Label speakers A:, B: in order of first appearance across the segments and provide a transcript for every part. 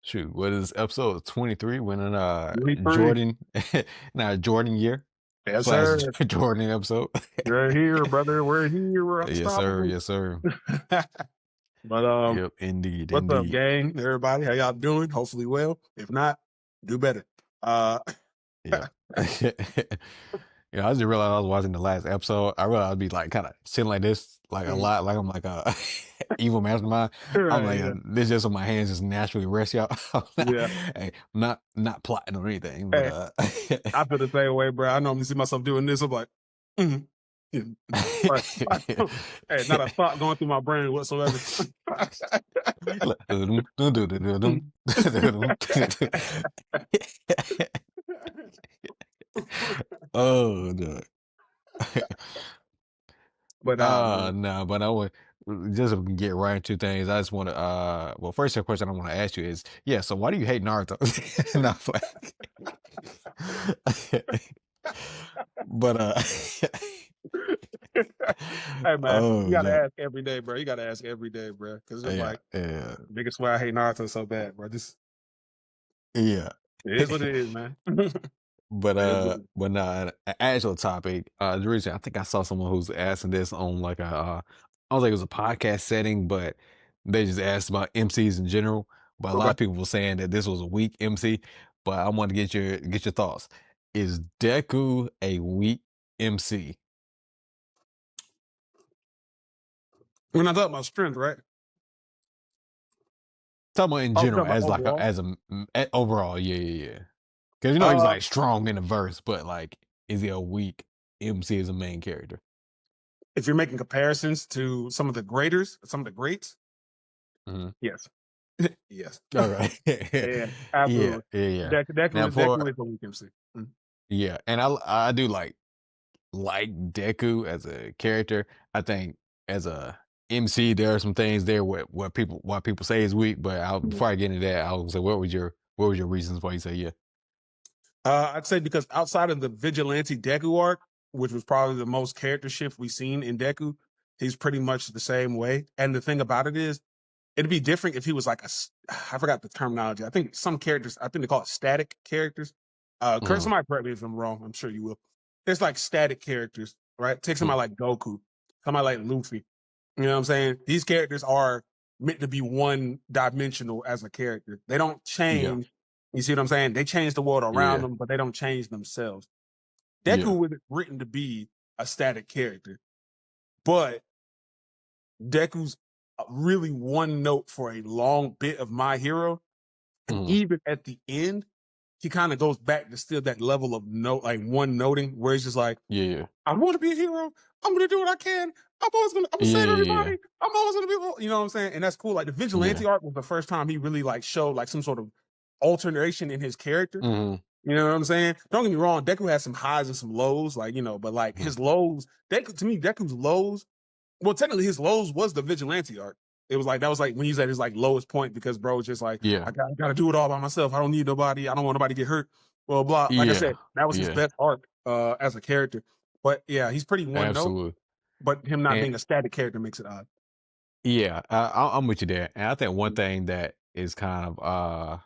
A: Shoot, what is episode 23 when
B: Me
A: Jordan now Jordan year
B: Yes,
A: slash
B: sir.
A: Jordan episode?
B: We're here, brother. We're here. We're
A: Yes, sir.
B: unstoppable.
A: Yes, sir.
B: But
A: Yep, indeed,
B: what's up,
A: indeed.
B: gang? Everybody, how y'all doing? Hopefully well. If not, do better.
A: Yep. I just realized I was watching the last episode. I realized I'd be like kind of sitting like this, like a
B: mm,
A: lot, like I'm like a evil mastermind. I'm
B: right,
A: like,
B: yeah.
A: this just so my hands just naturally rest, y'all.
B: Yeah.
A: Hey, I'm not plotting or anything, but
B: Hey, I feel the same way, bro. I normally see myself doing this. I'm like, mm, yeah, but, hey, not a thought going through my brain whatsoever.
A: Oh no.
B: But man.
A: No, but I would just to get right into things. I just want to well, first question I want to ask you is, yeah, so why do you hate Naruto? No, but
B: Hey man, you
A: oh
B: gotta
A: no.
B: ask every day, bro. You gotta ask every day, bro. Because it's
A: Yeah,
B: like
A: yeah,
B: biggest why I hate Naruto so bad, bro. This
A: yeah.
B: it is what it is, man. It is what it is.
A: But nah, an actual topic. The reason I think I saw someone who's asking this on like I don't think it was a podcast setting, but they just asked about MCs in general. But a lot
B: Okay.
A: of people were saying that this was a weak MC. But I want to get your thoughts. Is Deku a weak MC?
B: We're not talking about strength, right?
A: Talking about in
B: Oh, we're talking
A: general
B: about
A: as like
B: overall.
A: overall, yeah, yeah, yeah. Because he's
B: Uh,
A: like strong in the verse, but like, is he a weak MC as a main character?
B: if you're making comparisons to some of the greaters, some of the greats,
A: Mhm.
B: yes. Yes.
A: All right.
B: Yeah,
A: Yeah,
B: absolutely.
A: yeah, yeah.
B: Deku
A: Now
B: is Deku
A: for
B: is a weak MC. Mm.
A: yeah, and I do like Deku as a character. I think as a MC, there are some things there where people why people say is weak. But before I get into that, I was say, what was your reasons why you say yeah?
B: I'd say because outside of the vigilante Deku arc, which was probably the most character shift we've seen in Deku, he's pretty much the same way. And the thing about it is, it'd be different if he was like I forgot the terminology. I think some characters, I think they call it static characters.
A: Mhm,
B: Somebody correct me if I'm wrong. I'm sure you will. There's like static characters, right? Take
A: mhm.
B: somebody like Goku, somebody like Luffy. You know what I'm saying? These characters are meant to be one dimensional as a character. They don't
A: Yeah,
B: change. You see what I'm saying? They change the world around
A: yeah,
B: them, but they don't change themselves.
A: yeah.
B: Deku was written to be a static character, but Deku's really one note for a long bit of My Hero. And
A: Mhm.
B: even at the end, he kind of goes back to still that level of note, like one noting, where he's just like,
A: Yeah, yeah,
B: I want to be a hero. I'm gonna do what I can. I'm gonna
A: yeah,
B: save
A: yeah, yeah,
B: everybody. I'm always gonna be, you know what I'm saying? And that's cool. Like the vigilante
A: yeah.
B: arc was the first time he really like showed like some sort of alternation in his character.
A: Mhm,
B: You know what I'm saying? Don't get me wrong, Deku has some highs and some lows, like, but like
A: mhm.
B: his lows, Deku to me, Deku's lows, well, technically his lows was the vigilante arc. It was like that was like when he's at his like lowest point because bro was just like,
A: Yeah,
B: I gotta do it all by myself. I don't need nobody. I don't want nobody to get hurt. Blah blah. Like I
A: yeah,
B: said, that was his
A: yeah.
B: best arc as a character. But yeah, he's pretty one note.
A: Absolutely.
B: But him not
A: And
B: being a static character makes it odd.
A: yeah, I'm with you there. And I think one thing that is kind of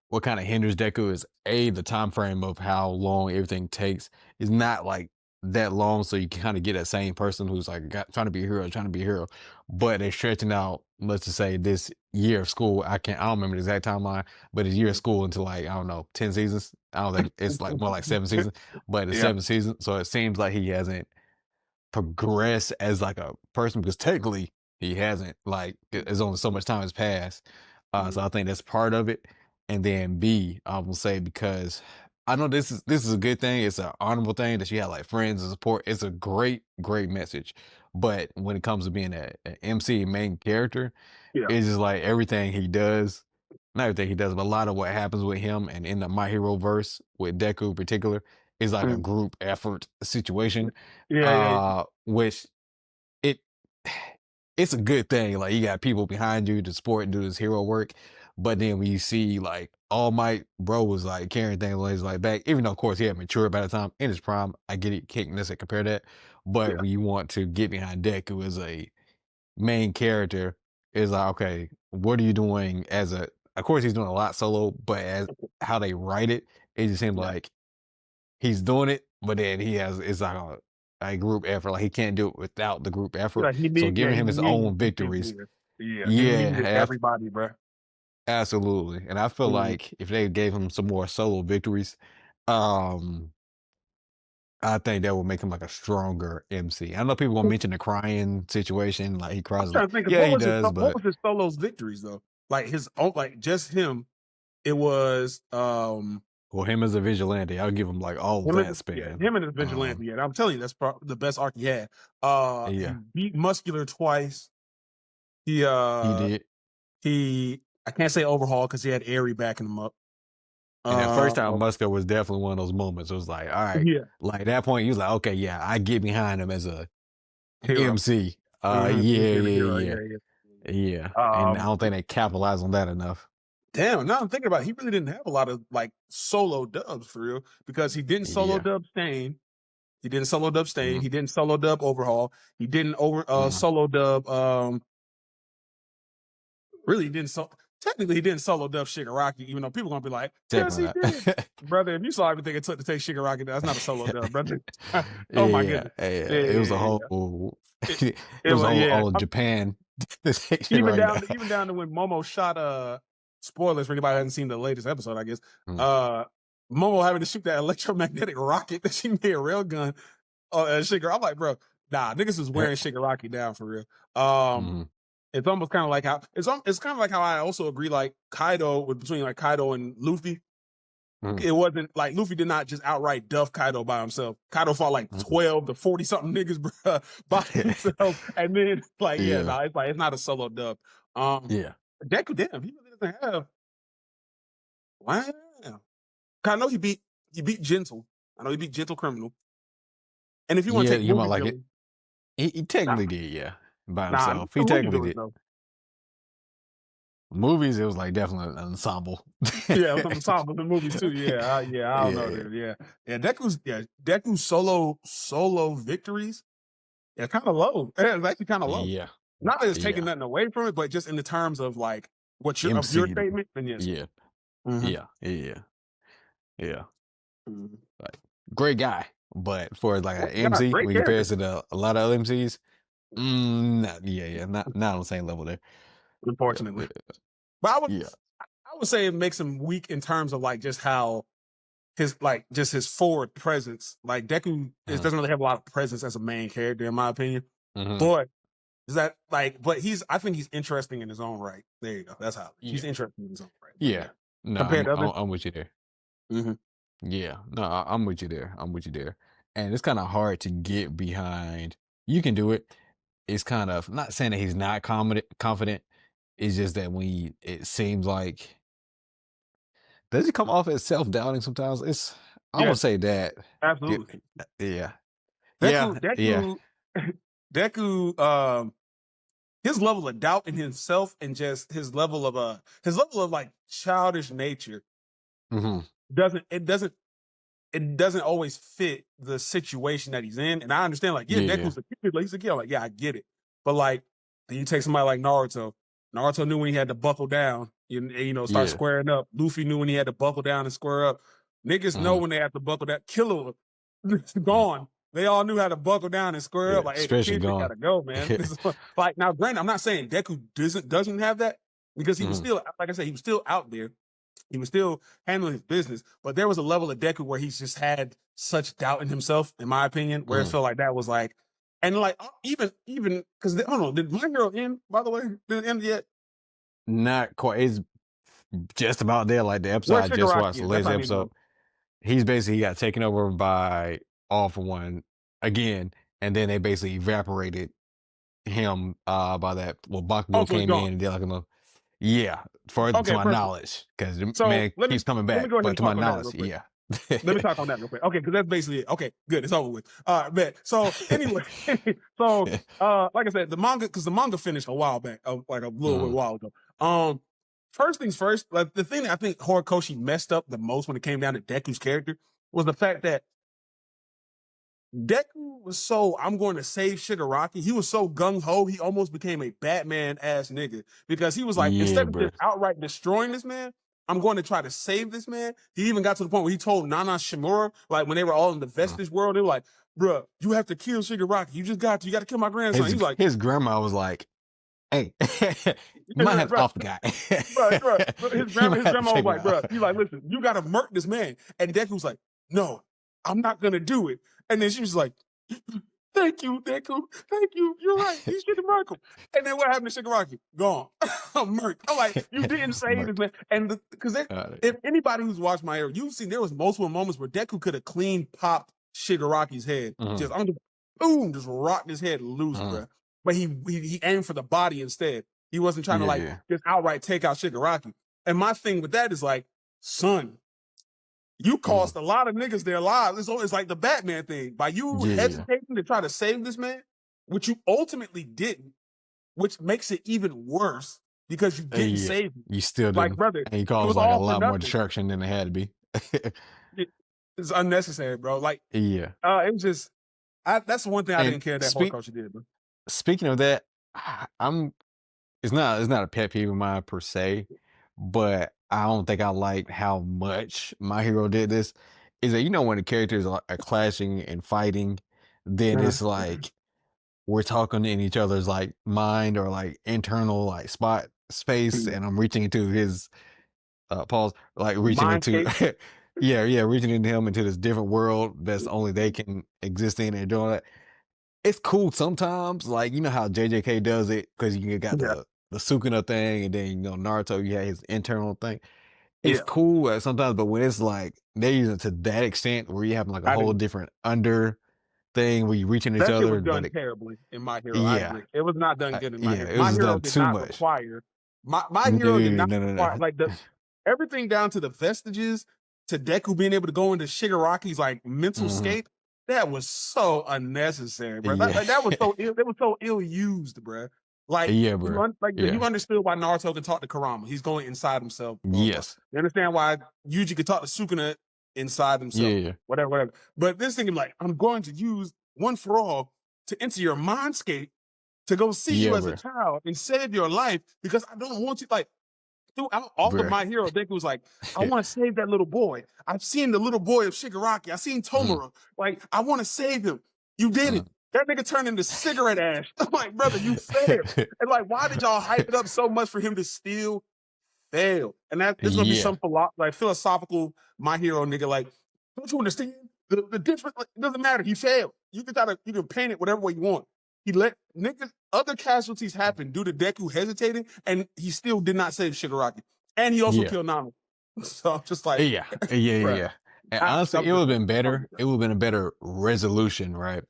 A: what kind of hinders Deku is the time frame of how long everything takes is not like that long, so you kind of get that same person who's like trying to be a hero, trying to be a hero, but they're stretching out. Let's just say this year of school. I don't remember the exact timeline, but it's year of school into like I don't know 10 seasons. I don't think it's like more like 7 seasons, but it's
B: Yeah.
A: 7 seasons. So it seems like he hasn't progress as like a person because technically he hasn't like there's only so much time has passed so I think that's part of it. And then B, I will say, because I know this is a good thing, it's an honorable thing that you have like friends and support. It's a great message, but when it comes to being a MC main character,
B: Yeah.
A: it's just like everything he does, not everything he does, but a lot of what happens with him and in the My Hero verse with Deku in particular is like a
B: Mm.
A: group effort situation,
B: Yeah, yeah,
A: which it it's a good thing. Like you got people behind you to support and do this hero work. But then when you see like All Might, bro was like carrying things on his like back, even though of course he had matured by the time in his prime. I get it, can't necessarily compare that. But
B: yeah.
A: when you want to get behind Deku as a main character, It's like, okay, what are you doing as a of course he's doing a lot solo, but as how they write it, it just seems
B: Yeah.
A: like he's doing it, but then he has it's like a group effort. Like he can't do it without the group effort.
B: Yeah,
A: So
B: yeah,
A: giving
B: he
A: him his
B: needs
A: own
B: to keep
A: victories,
B: moving. Yeah, he
A: yeah,
B: needed everybody, bro.
A: absolutely. And I feel
B: Mhm.
A: like if they gave him some more solo victories, um, I think that would make him like a stronger MC. I know people gonna mention the crying situation, like he
B: I'm
A: cries
B: trying
A: like,
B: to think of
A: yeah, he does,
B: what
A: but
B: was his solo's victories though? Like his own, like just him. It was
A: well, him as a vigilante, I'll give him like all of that span.
B: him and his vigilante. Yeah, I'm telling you, that's the best arc he had. He
A: Yeah,
B: beat Muscular twice. He
A: he
B: uh
A: did.
B: he I can't say overhaul because he had Airy backing him up.
A: And that first
B: Uh
A: time Musco was definitely one of those moments. It was like, all right,
B: yeah,
A: like at that point, he was like, okay, yeah, I get behind him as a
B: hero.
A: MC.
B: He
A: Yeah,
B: became a hero.
A: yeah,
B: Yeah,
A: yeah, yeah.
B: yeah.
A: And I don't think they capitalized on that enough.
B: Damn, now I'm thinking about it, he really didn't have a lot of like solo dubs for real because he didn't solo
A: Yeah.
B: dub Stain. He didn't solo dub Stain.
A: Mm-hmm.
B: He didn't solo dub Overhaul. He didn't
A: Mm-hmm.
B: solo dub really he didn't technically he didn't solo dub Shigaraki, even though people gonna be like, yes, he
A: Technically
B: did.
A: not.
B: Brother, if you saw everything it took to take Shigaraki, that's not a solo dub, brother. Oh my
A: Yeah,
B: goodness.
A: yeah.
B: Yeah,
A: It was a
B: yeah, yeah.
A: whole
B: It,
A: it
B: it
A: was a
B: was
A: whole
B: yeah.
A: all Japan right now.
B: Even down to when Momo shot spoilers for anybody who hasn't seen the latest episode, I guess.
A: Mm,
B: Uh Momo having to shoot that electromagnetic rocket that she made a railgun Shigaraki. I'm like, bro, nah, niggas is wearing Shigaraki down for real.
A: mhm,
B: It's almost kind of like how it's kind of like how I also agree like Kaido with between like Kaido and Luffy.
A: mhm,
B: It wasn't like Luffy did not just outright duff Kaido by himself. Kaido fought like
A: mhm.
B: 12 to 40 something niggas, bro, by himself. And then like, yeah,
A: Yeah,
B: nah, it's like it's not a solo dub. Um
A: yeah.
B: Deku, damn, he really doesn't have wow. I know he beat Gentle. I know he beat Gentle Criminal. And if you want to
A: Yeah,
B: take
A: you might
B: movie
A: like it.
B: villain,
A: He
B: nah,
A: technically did, yeah, by
B: nah,
A: himself. He
B: the movie
A: technically
B: villain
A: did.
B: though.
A: Movies, it was like definitely an ensemble.
B: Yeah, some songs in the movies too. Yeah, I don't know,
A: Yeah,
B: dude. Yeah. Deku's solo victories. Yeah, kind of low. Yeah, it's actually kind of low.
A: yeah,
B: Not that it's taking
A: yeah.
B: nothing away from it, but just in the terms of like what your of your
A: MC,
B: statement, then yes.
A: yeah,
B: Mm-hmm.
A: yeah, yeah, yeah.
B: Mm-hmm.
A: Like great guy, but for like an
B: Yeah,
A: MC,
B: great
A: when you compare
B: character.
A: it to a lot of other MCs, yeah, yeah, not on the same level there.
B: Unfortunately,
A: Yeah,
B: but
A: yeah,
B: I would say it makes him weak in terms of like just how his like just his forward presence. Like Deku
A: uh-huh,
B: doesn't really have a lot of presence as a main character, in my opinion.
A: mhm,
B: But is that like? But I think he's interesting in his own right. There you go. That's how he's
A: yeah,
B: interesting in his own right. But
A: yeah.
B: yeah,
A: No,
B: compared to others.
A: I'm with you there.
B: Mhm.
A: Yeah, no, I'm with you there. I'm with you there. And it's kind of hard to get behind. You can do it. It's kind of not saying that he's not confident. It's just that it seems like does he come off as self doubting sometimes? I would
B: Yes,
A: say that. Yeah,
B: absolutely.
A: yeah,
B: Deku,
A: yeah, yeah.
B: Deku, Deku. His level of doubt in himself and just his level of like childish nature
A: Hmm.
B: doesn't it doesn't always fit the situation that he's in. And I understand, like, yeah,
A: Yeah,
B: Deku's a kid, like he's a kid. I'm like, yeah, I get it. But like, then you take somebody like Naruto. Naruto knew when he had to buckle down, start
A: yeah.
B: squaring up. Luffy knew when he had to buckle down and square up. Niggas know
A: Hmm.
B: when they have to buckle down. Killer gone. They all knew how to buckle down and square
A: Yeah,
B: up. Like, hey, the
A: stretching
B: kid just
A: gone.
B: gotta go, man. This is like now, granted, I'm not saying Deku doesn't have that because he was
A: Hmm.
B: still, like I said, he was still out there. He was still handling his business, but there was a level of Deku where he's just had such doubt in himself, in my opinion, where it
A: Hmm.
B: felt like that was like, and like even because hold on, did My Hero end? By the way, did it end yet?
A: Not quite. It's just about there. Like the episode
B: Where
A: I just watched,
B: Shigaraki
A: the
B: is? That's
A: latest
B: what I need to
A: episode.
B: know.
A: He's basically got taken over by All for One again, and then they basically evaporated him by that. Well,
B: Oh,
A: Bakugo
B: so he's
A: came
B: gone.
A: in and did like a little, yeah, for to
B: Okay,
A: my
B: perfect.
A: knowledge, because the
B: So
A: man keeps coming
B: let me
A: back,
B: go ahead
A: but
B: and
A: to my
B: talk on that
A: knowledge,
B: real quick.
A: yeah.
B: Let me talk on that real quick. Okay, because that's basically it. Okay, good. It's over with. Bet. So anyway, so like I said, the manga finished a while back, like a little bit
A: Mhm,
B: while ago. First things first, like the thing that I think Horikoshi messed up the most when it came down to Deku's character was the fact that Deku was so I'm going to save Shigaraki. He was so gung ho. He almost became a Batman ass nigga because he was like,
A: Yeah,
B: instead of
A: bro.
B: just outright destroying this man, I'm going to try to save this man. He even got to the point where he told Nana Shimura, like when they were all in the
A: Uh,
B: Vestige world, they were like, "Bruh, you have to kill Shigaraki. You just got to. You got to kill my grandson." He's like,
A: his grandma was like, "Hey, you might have to
B: "Bruh,
A: off the guy.
B: bruh."
A: You might
B: His
A: have to
B: grandma was
A: take him
B: like,
A: out."
B: "Bruh," he's like, "Listen, you got to murk this man." And Deku was like, "No, I'm not gonna do it." And then she was like, "Thank you, Deku. Thank you. You're right. You should have murked him." And then what happened to Shigaraki? Gone. Murked. I'm like, you didn't save this
A: Mark.
B: man. And because if anybody who's watched my era, you've seen there was multiple moments where Deku could have clean popped Shigaraki's head.
A: Mhm,
B: Just under boom, just rocked his head loose,
A: mhm.
B: bro. But he aimed for the body instead. He wasn't trying to
A: Yeah,
B: like
A: yeah.
B: just outright take out Shigaraki. And my thing with that is like, son, you
A: Mhm.
B: cost a lot of niggas their lives. It's like the Batman thing. By you
A: Yeah, yeah.
B: hesitating to try to save this man, which you ultimately didn't, which makes it even worse because you didn't
A: Yeah.
B: save him.
A: You still
B: Like,
A: didn't,
B: brother,
A: and you
B: it
A: caused,
B: was
A: like, a
B: all for
A: lot more
B: nothing.
A: destruction than it had to be.
B: It, it's unnecessary, bro. Like,
A: Yeah.
B: it was just that's the one thing I
A: And
B: didn't care that horticulture did, bro.
A: speaking of that, I'm it's not a pet peeve of mine per se, but I don't think I like how much My Hero did this. Is that, when the characters are clashing and fighting, then
B: Uh-huh.
A: it's like we're talking in each other's like mind or like internal like spot space, and I'm reaching into his pause, like reaching into
B: Mindscape.
A: yeah, reaching into him into this different world that's only they can exist in and doing that. It's cool sometimes, like how JJK does it because you got
B: Yeah.
A: the Sukuna thing, and then Naruto, you had his internal thing. It's
B: Yeah.
A: cool sometimes, but when it's like they use it to that extent, where you have like a
B: I
A: whole
B: didn't.
A: different under thing where you reaching each
B: That shit was
A: other,
B: done
A: but
B: terribly in My Hero. I
A: yeah,
B: agree. It was not done good in My
A: yeah,
B: Hero.
A: it
B: My
A: was
B: Hero
A: done
B: did
A: too
B: not
A: much.
B: require my
A: No,
B: Hero did not
A: no,
B: require
A: no,
B: like the everything down to the vestiges to Deku being able to go into Shigaraki's like mental
A: hmm
B: scape. That was so unnecessary, bro.
A: Yeah,
B: That was so ill. That was so ill used, bro. Like
A: yeah, bro.
B: you
A: Yeah,
B: understood why Naruto can talk to Kurama. He's going inside himself. Blah blah.
A: yes,
B: You understand why Yuji could talk to Sukuna inside
A: yeah,
B: himself.
A: yeah,
B: Whatever, whatever. But this thing, like, I'm going to use one for all to enter your mindscape to go see you
A: yeah,
B: as a
A: bro,
B: child and save your life because I don't want you like throughout all of
A: bro.
B: My Hero. Deku was like, I want to save that little boy. I've seen the little boy of Shigaraki. I've seen
A: Mhm,
B: Tomura. Like, I want to save him. You
A: mhm.
B: didn't. That nigga turned into cigarette ash. I'm like, brother, you failed. And like, why did y'all hype it up so much for him to still fail? And that this is gonna be
A: Yeah,
B: some like philosophical My Hero nigga. Like, don't you understand? The difference, like, it doesn't matter. He failed. You can paint it whatever way you want. He let niggas other casualties happen due to Deku hesitating, and he still did not save Shigaraki. And he also
A: yeah.
B: killed Nami. So I'm just like,
A: Yeah, yeah, yeah,
B: bruh,
A: yeah. And honestly,
B: I'm
A: it would
B: just
A: have been
B: I'm
A: better.
B: just
A: It would have been a better resolution, right?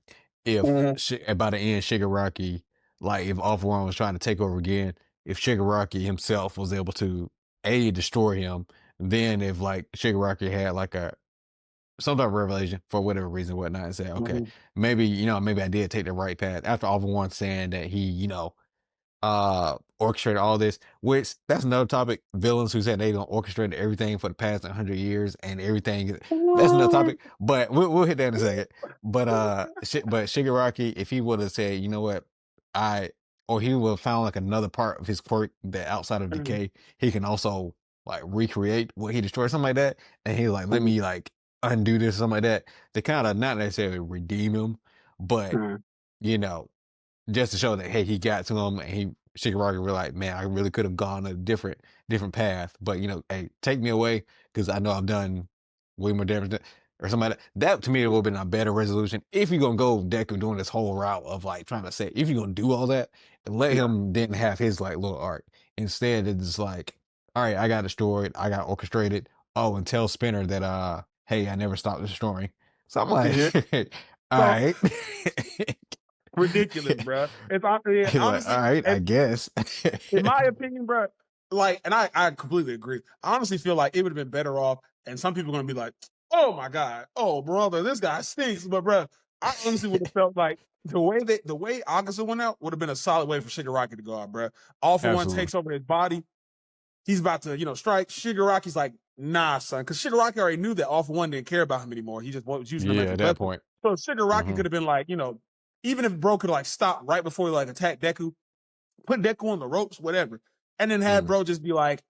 A: If
B: Mhm.
A: by the end, Shigaraki, like if All For One was trying to take over again, if Shigaraki himself was able to destroy him, then if like Shigaraki had like a some type of revelation for whatever reason, whatnot, and say, okay,
B: Mhm.
A: maybe maybe I did take the right path after All For One saying that he orchestrated all this, which that's another topic. Villains who said they don't orchestrate everything for the past 100 years and everything. That's another topic, but we'll hit that in a second. But but Shigaraki, if he would have said, you know what, I or he would have found like another part of his quirk that outside of
B: Mhm.
A: decay, he can also like recreate what he destroyed, something like that. And he like, let
B: Mhm.
A: me like undo this, something like that, to kind of not necessarily redeem him, but
B: Mhm.
A: you know, just to show that, hey, he got to him, and Shigaraki were like, man, I really could have gone a different path, but hey, take me away because I know I've done way more damage or something like that. That to me would have been a better resolution if you're gonna go Deku doing this whole route of like trying to say if you're gonna do all that and let
B: Yeah.
A: him then have his like little arc. Instead, it's like, all right, I got destroyed, I got orchestrated. Oh, and tell Spinner that hey, I never stopped destroying. So I'm
B: Yeah.
A: like, all
B: So
A: right.
B: ridiculous, bro. Yeah,
A: You're like, all
B: honestly,
A: right, I guess.
B: in my opinion, bro, like, and I completely agree. I honestly feel like it would have been better off, and some people are gonna be like, "Oh my god, oh brother, this guy stinks." But bro, I honestly would have felt like the way Agasa went out would have been a solid way for Shigaraki to go out, bro. All For One
A: Absolutely.
B: takes over his body. He's about to, strike. Shigaraki's like nah, son, because Shigaraki already knew that All for One didn't care about him anymore. He just was using him
A: Yeah,
B: as a
A: at that
B: weapon.
A: point.
B: So Shigaraki
A: Hmm.
B: could have been like, even if bro could like stop right before he like attacked Deku, put Deku on the ropes, whatever, and then had
A: Hmm.
B: bro just be like,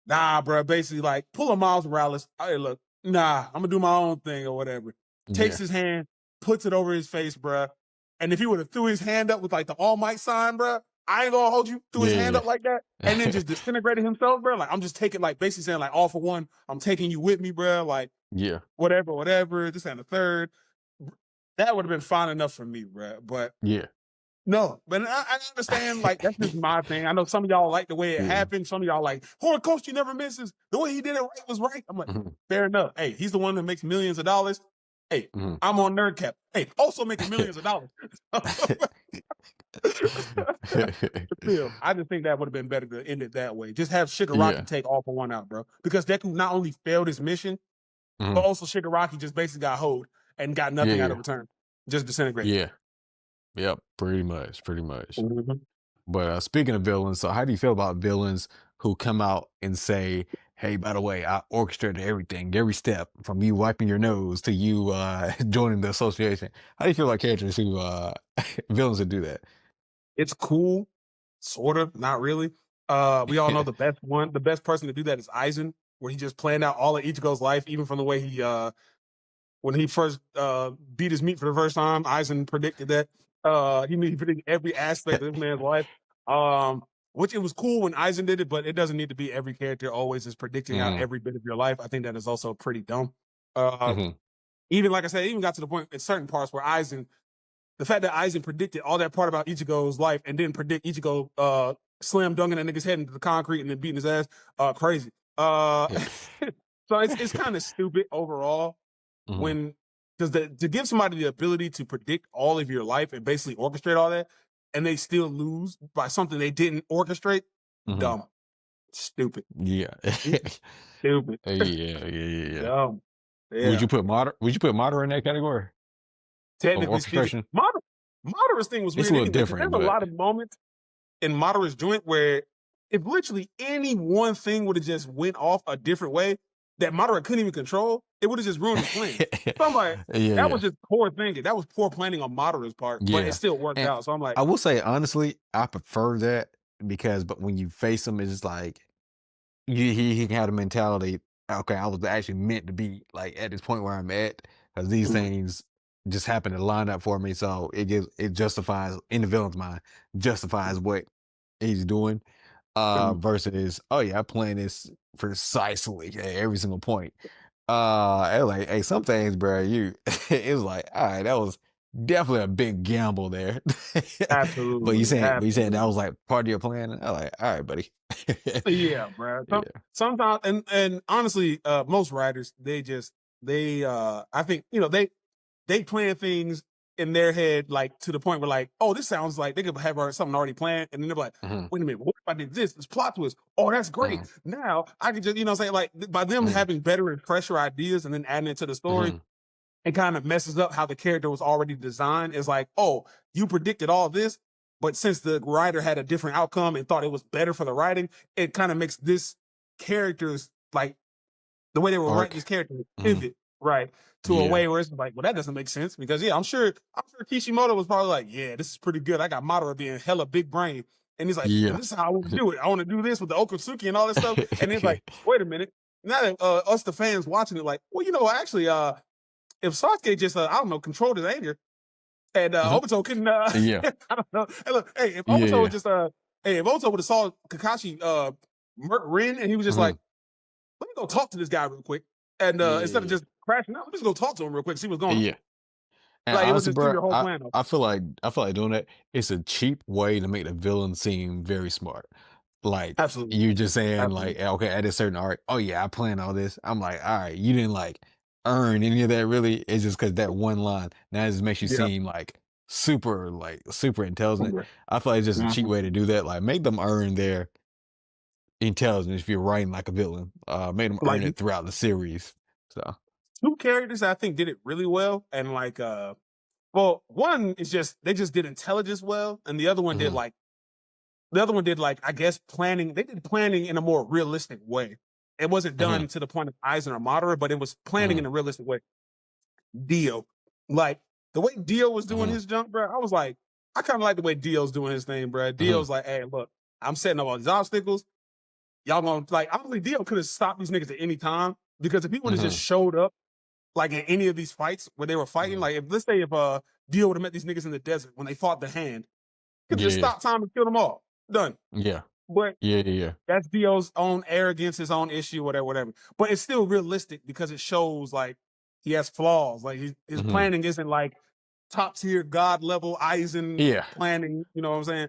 B: nah, bro, basically like pull a Miles Morales. Hey, look, nah, I'm gonna do my own thing or whatever. Takes
A: Yeah.
B: his hand, puts it over his face, bro. And if he would have threw his hand up with like the All Might sign, bro, I ain't gonna hold you. Threw his hand
A: Yeah.
B: up like that, and then just disintegrated himself, bro. Like I'm just taking, like basically saying, like All for One, I'm taking you with me, bro. Like
A: Yeah.
B: whatever. This and the third. That would have been fine enough for me, bro. But
A: Yeah.
B: no, but I understand. Like that's just my thing. I know some of y'all like the way it
A: Yeah.
B: happened. Some of y'all like Horikoshi never misses. The way he did it right was right. I'm like,
A: Mhm.
B: fair enough. Hey, he's the one that makes millions of dollars. Hey,
A: Mhm.
B: I'm on NerdCap. Hey, also making millions of dollars. Still, I just think that would have been better to end it that way. Just have
A: Yeah.
B: Shigaraki take All for One out, bro. Because Deku not only failed his mission, but
A: Mhm.
B: also Shigaraki just basically got hoed and got
A: Yeah,
B: nothing out
A: yeah.
B: of return. Just disintegrated.
A: Yeah. Yep, pretty much, pretty much.
B: Mhm.
A: But, speaking of villains, so how do you feel about villains who come out and say, "Hey, by the way, I orchestrated everything, every step from you wiping your nose to you, joining the association." How do you feel about characters who, villains that do that?
B: It's cool, sort of, not really. We all know the best person to do that is Aizen, where he just planned out all of Ichigo's life, even from the way he when he first beat his meat for the first time. Aizen predicted that. He predicted every aspect of this man's life. Which it was cool when Aizen did it, but it doesn't need to be every character always is predicting out
A: Mhm,
B: every bit of your life. I think that is also pretty dumb. Uh,
A: mhm.
B: even like I said, it even got to the point in certain parts where Aizen the fact that Aizen predicted all that part about Ichigo's life and didn't predict Ichigo slam dunking that nigga's head into the concrete and then beating his ass, crazy. Uh, so it's kind of stupid overall
A: Mhm,
B: when because to give somebody the ability to predict all of your life and basically orchestrate all that, and they still lose by something they didn't orchestrate,
A: mhm.
B: dumb, stupid,
A: Yeah.
B: stupid,
A: Yeah.
B: dumb.
A: Would
B: Yeah,
A: you put Madara in that category of
B: technically speaking,
A: orchestration?
B: Madara's thing was
A: It's a
B: weird
A: little
B: anyway because
A: different,
B: there's a
A: but
B: lot of moments in Madara's joint where if literally any one thing would have just went off a different way that Madara couldn't even control, it would have just ruined his plan. So I'm like,
A: yeah,
B: that
A: yeah.
B: was just poor thinking. That was poor planning on Madara's part, but it
A: Yeah,
B: still worked
A: and
B: out. So I'm like,
A: I will say honestly, I prefer that because, but when you face him, it's just like he had a mentality. Okay, I was actually meant to be like at this point where I'm at because these
B: mm,
A: things just happen to line up for me. So it justifies in the villain's mind justifies what he's doing.
B: mm,
A: Versus, oh yeah, I plan this precisely at every single point. And like, hey, some things, bro, it was like, all right, that was definitely a big gamble there.
B: absolutely,
A: But you saying that
B: absolutely.
A: was like part of your plan. I'm like, all right, buddy.
B: Yeah, bro.
A: Yeah.
B: Sometimes, and honestly, most writers I think they plan things in their head like to the point where like, oh, this sounds like they could have something already planned, and then they're like,
A: Hmm.
B: wait a minute, what if I did this? This plot twist. Oh, that's great.
A: Hmm.
B: Now I can just say like by them
A: Hmm.
B: having better and fresher ideas and then adding it to the story,
A: Hmm.
B: it kind of messes up how the character was already designed. It's like, oh, you predicted all this, but since the writer had a different outcome and thought it was better for the writing, it kind of makes this character's like the way they were writing
A: Arc.
B: this character
A: Hmm.
B: pivot right to a
A: Yeah.
B: way where it's like, well, that doesn't make sense because yeah, I'm sure Kishimoto was probably like, yeah, this is pretty good. I got Madara being hella big brain, and he's like, and
A: Yeah.
B: this is how I want to do it. I want to do this with the Okatsuki and all this stuff, and it's like, wait a minute. Now that us the fans watching it, like, well, actually, if Sasuke just I don't know controlled his anger and
A: Mhm.
B: Obito couldn't
A: Yeah.
B: I don't know. Hey, look, hey, if
A: Yeah.
B: Obito
A: Yeah.
B: just hey, if Obito would have saw Kakashi murk Rin and he was just
A: Hmm.
B: like, let me go talk to this guy real quick. And instead of
A: Yeah.
B: just crashing out, let me just go talk to him real quick, see what's going on.
A: Yeah. And
B: Like it would
A: honestly,
B: just threw
A: bro,
B: your whole plan off.
A: I feel like doing that. It's a cheap way to make the villain seem very smart. Like
B: Absolutely.
A: you just saying, like,
B: Absolutely.
A: okay, at a certain arc, oh yeah, I planned all this. I'm like, all right, you didn't like earn any of that really. It's just because that one line now it just makes you
B: Yeah.
A: seem like super intelligent. I feel like it's just a cheap
B: Mhm.
A: way to do that. Like make them earn their intelligence if you're writing like a villain. Make them
B: Like
A: earn it throughout the series. So
B: two characters I think did it really well. And like well, one is just they just did intelligence well, and
A: mhm,
B: the other one did like I guess planning. They did planning in a more realistic way. It wasn't
A: Uh-huh.
B: done to the point of Eisner or Moderate, but it was planning
A: Uh-huh.
B: in a realistic way. Dio, like the way Dio was doing
A: Uh-huh.
B: his jump, bro. I was like, I kind of like the way Dio's doing his thing, bro.
A: Uh-huh.
B: Dio's like, hey, look, I'm setting up all these obstacles. Y'all gonna like, honestly, Dio could have stopped these niggas at any time because if he would have just
A: Uh-huh.
B: showed up like in any of these fights where they were fighting,
A: Uh-huh.
B: like if let's say if Dio would have met these niggas in the desert when they fought the hand, he could have just
A: Yeah.
B: stopped time and killed them all. Done.
A: Yeah.
B: But
A: Yeah. Yeah. Yeah.
B: that's Dio's own arrogance, his own issue, whatever, whatever. But it's still realistic because it shows like he has flaws. Like his
A: Uh-huh.
B: planning isn't like top tier god level Eisen
A: Yeah.
B: planning. You know what I'm saying?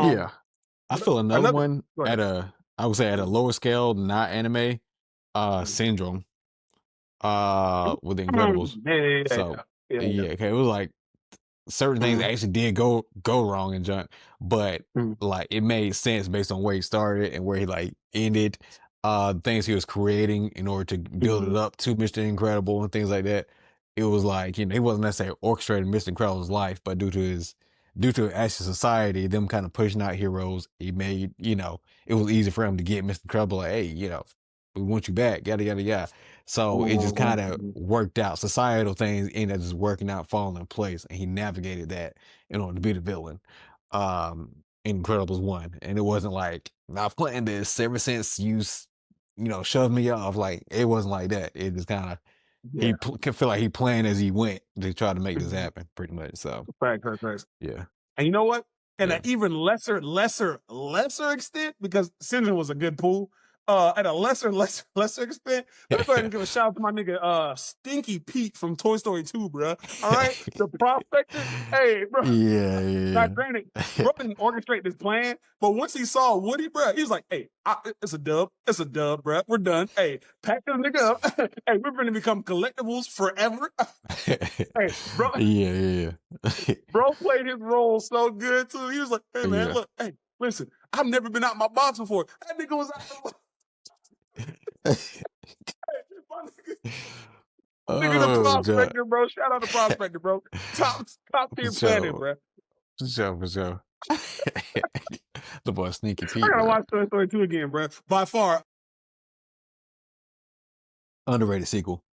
A: Yeah. I feel another
B: Another.
A: one
B: Go ahead.
A: at a I would say at a lower scale, not anime, Syndrome, with the Incredibles.
B: Yeah, yeah, yeah,
A: So
B: yeah, yeah.
A: yeah, okay, it was like certain things
B: Mhm,
A: actually did go wrong in Junk, but
B: mhm,
A: like it made sense based on where he started and where he like ended. Things he was creating in order to build it
B: mhm,
A: up to Mr. Incredible and things like that. It was like, he wasn't necessarily orchestrating Mr. Incredible's life, but due to actual society, them kind of pushing out heroes, he made, it was easy for him to get Mr. Incredible like, hey, we want you back, yada yada yada. So it just kind of
B: mhm.
A: worked out. Societal things ended up just working out, falling in place, and he navigated that in order to be the villain. Incredibles one, and it wasn't like I've planned this ever since shoved me off. Like it wasn't like that. It just kind of
B: Yeah.
A: can feel like he planned as he went to try to make this
B: Mhm.
A: happen, pretty much. So
B: Facts, facts, facts.
A: yeah,
B: And you know what? And an
A: yeah,
B: even lesser extent, because Syndrome was a good pool. At a lesser extent, let me go ahead and give a shout out to my nigga Stinky Pete from Toy Story 2, bro. All right. The prospector. Hey, bro.
A: yeah,
B: Now,
A: yeah,
B: granted,
A: yeah.
B: bro didn't orchestrate this plan, but once he saw Woody, bro, he was like, hey, it's a dub. It's a dub, bro. We're done. Hey, pack this nigga up. Hey, we're going to become collectibles forever. Hey, bro,
A: Yeah, yeah,
B: bro played his role so good too. He was like, "Hey man,
A: yeah.
B: look, hey, listen, I've never been out my box before. That nigga was out the box. My nigga, the
A: Oh, God.
B: prospector, bro. Shout out to prospector, bro. Top
A: For
B: tier planning,
A: sure.
B: bro.
A: For sure, for sure. The boy Sneaky
B: I
A: Pete,
B: gotta
A: bro.
B: watch Toy Story 2 again, bro. By far,
A: Underrated sequel.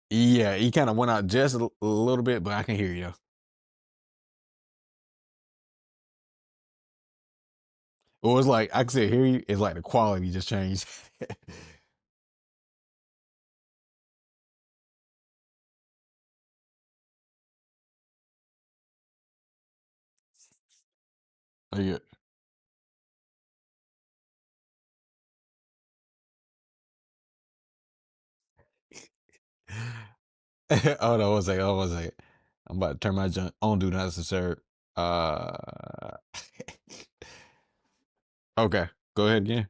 A: Yeah, he kind of went out just a little bit, but I can hear you. It was like I can still hear you. It's like the quality just changed. Oh, yeah. Hold on one second. Hold on one second. I'm about to turn my junk on. Do not disturb. Uh, okay. Go ahead again.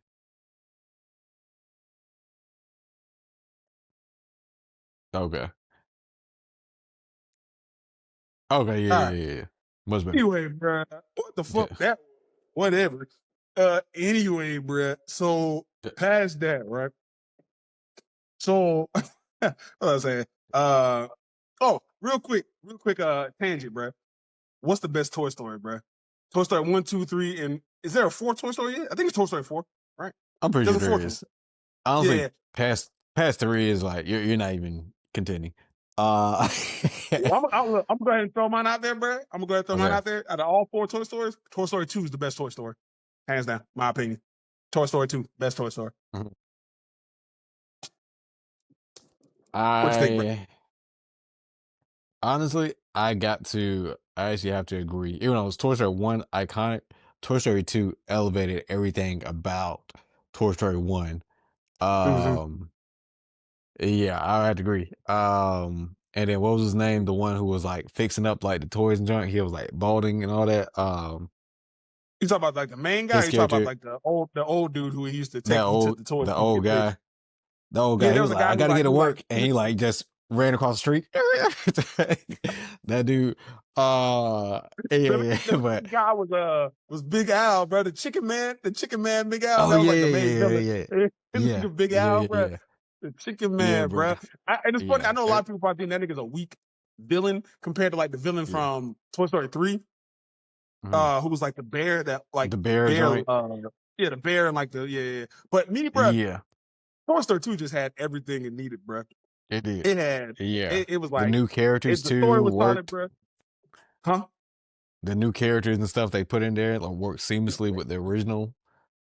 A: Okay. Okay. Yeah.
B: all
A: Yeah.
B: right.
A: Yeah. Yeah. Much better.
B: Anyway, bro, what the
A: Okay.
B: fuck? That whatever. Anyway, bro. So past that, right? So what was I saying? Oh, real quick, tangent, bro. What's the best Toy Story, bro? Toy Story 1, 2, 3, and is there a fourth Toy Story yet? I think it's Toy Story 4, right?
A: I'm pretty
B: There's
A: sure
B: a
A: there
B: fourth one.
A: is. I don't think
B: Yeah.
A: past three is like you're not even contending. Uh,
B: Well, I'm gonna go ahead and throw mine out there, bro. I'm gonna go ahead and throw mine
A: okay.
B: out there. Out of all four Toy Stories, Toy Story 2 is the best Toy Story. Hands down, my opinion. Toy Story 2, best Toy Story.
A: Mhm.
B: What you think, bro?
A: I honestly, I actually have to agree. Even though it was Toy Story 1 iconic, Toy Story 2 elevated everything about Toy Story 1.
B: Mm-hmm.
A: Um, yeah, I have to agree. And then what was his name? The one who was like fixing up like the toys and junk. He was like balding and all that.
B: You talk about like the main guy, or
A: His
B: you talk about
A: character,
B: like the old dude who he used to take, he took the toys
A: the
B: and get
A: old
B: fixed.
A: guy, the old
B: Yeah,
A: guy. He
B: there
A: was
B: was a
A: like,
B: guy
A: I gotta get to
B: who like
A: work, and he like just ran across the street. That dude. Yeah, yeah.
B: the
A: But
B: main guy was Big Al, bro. The chicken man, Big Al.
A: oh
B: That was
A: yeah,
B: like the
A: yeah,
B: main
A: yeah,
B: villain.
A: yeah, yeah,
B: Nigga Big
A: yeah,
B: Al,
A: yeah,
B: bro.
A: yeah,
B: The chicken
A: yeah,
B: man,
A: bro.
B: bro. And it's funny. I
A: Yeah,
B: know a lot of people probably think that nigga's a weak villain compared to like the villain
A: yeah.
B: from Toy Story 3.
A: Mhm.
B: who was like the bear that like
A: The bear
B: bear
A: joint?
B: yeah, the bear and like the yeah. But me, bro,
A: Yeah,
B: Toy Story 2 just had everything it needed, bro.
A: it did.
B: It had
A: Yeah.
B: it was
A: The
B: like
A: new characters
B: the story
A: too
B: was solid,
A: worked.
B: bro. Huh?
A: The new characters and stuff they put in there, like, worked seamlessly with the original.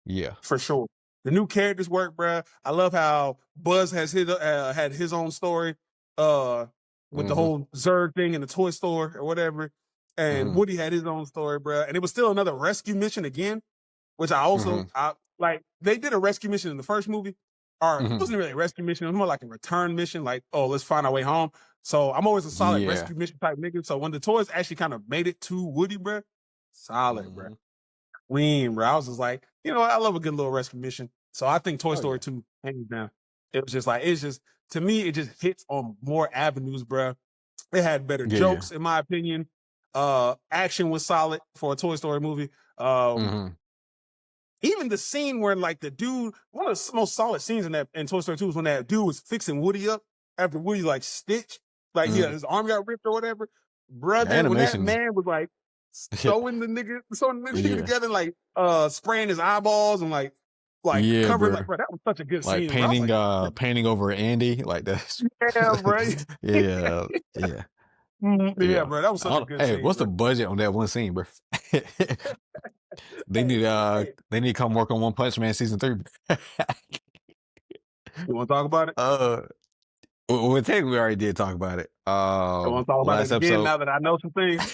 A: Yeah.
B: For sure. The new characters work, bro. I love how Buzz has his had his own story uh with the
A: Mhm,
B: whole Zurg thing in the toy store or whatever. And
A: mhm,
B: Woody had his own story, bro. And it was still another rescue mission again, which I also
A: mhm,
B: I like they did a rescue mission in the first movie. Or it
A: mhm.
B: wasn't really a rescue mission, it was more like a return mission, like, oh, let's find our way home. So I'm always a solid
A: Yeah.
B: rescue mission type nigga. So when the toys actually kind of made it to Woody, bro, solid, bro.
A: Mhm.
B: Lean, bro. I was just like, you know what? I love a good little rescue mission. So I think Toy
A: Oh,
B: Story
A: yeah.
B: 2 hands down. It was just like, it's just to me, it just hits on more avenues, bro. It had better
A: Yeah, yeah.
B: jokes, in my opinion. Action was solid for a Toy Story movie. Um,
A: Mhm,
B: Even the scene where like the dude, one of the most solid scenes in that in Toy Story 2 is when that dude was fixing Woody up after Woody like stitched, like
A: mhm.
B: his arm got ripped or whatever.
A: The
B: Brother, when that
A: animation
B: man was like sewing the nigga
A: Yeah.
B: together, like spraying his eyeballs and like
A: Yeah,
B: covering,
A: bro.
B: like, bro, that was such a good
A: Like
B: scene, bro. I was like,
A: painting over Andy, like that's
B: yeah, bro.
A: yeah, yeah,
B: Yeah,
A: yeah.
B: bro, that was
A: I
B: such a
A: don't
B: good
A: Hey,
B: scene,
A: what's
B: bro.
A: the budget on that one scene, bro?
B: Hey, hey,
A: They need to come work on One Punch Man season 3.
B: you want to talk about it?
A: Uh, well, technically, we already did talk about it.
B: I want to talk about it
A: Last
B: again
A: episode.
B: now that I know some things.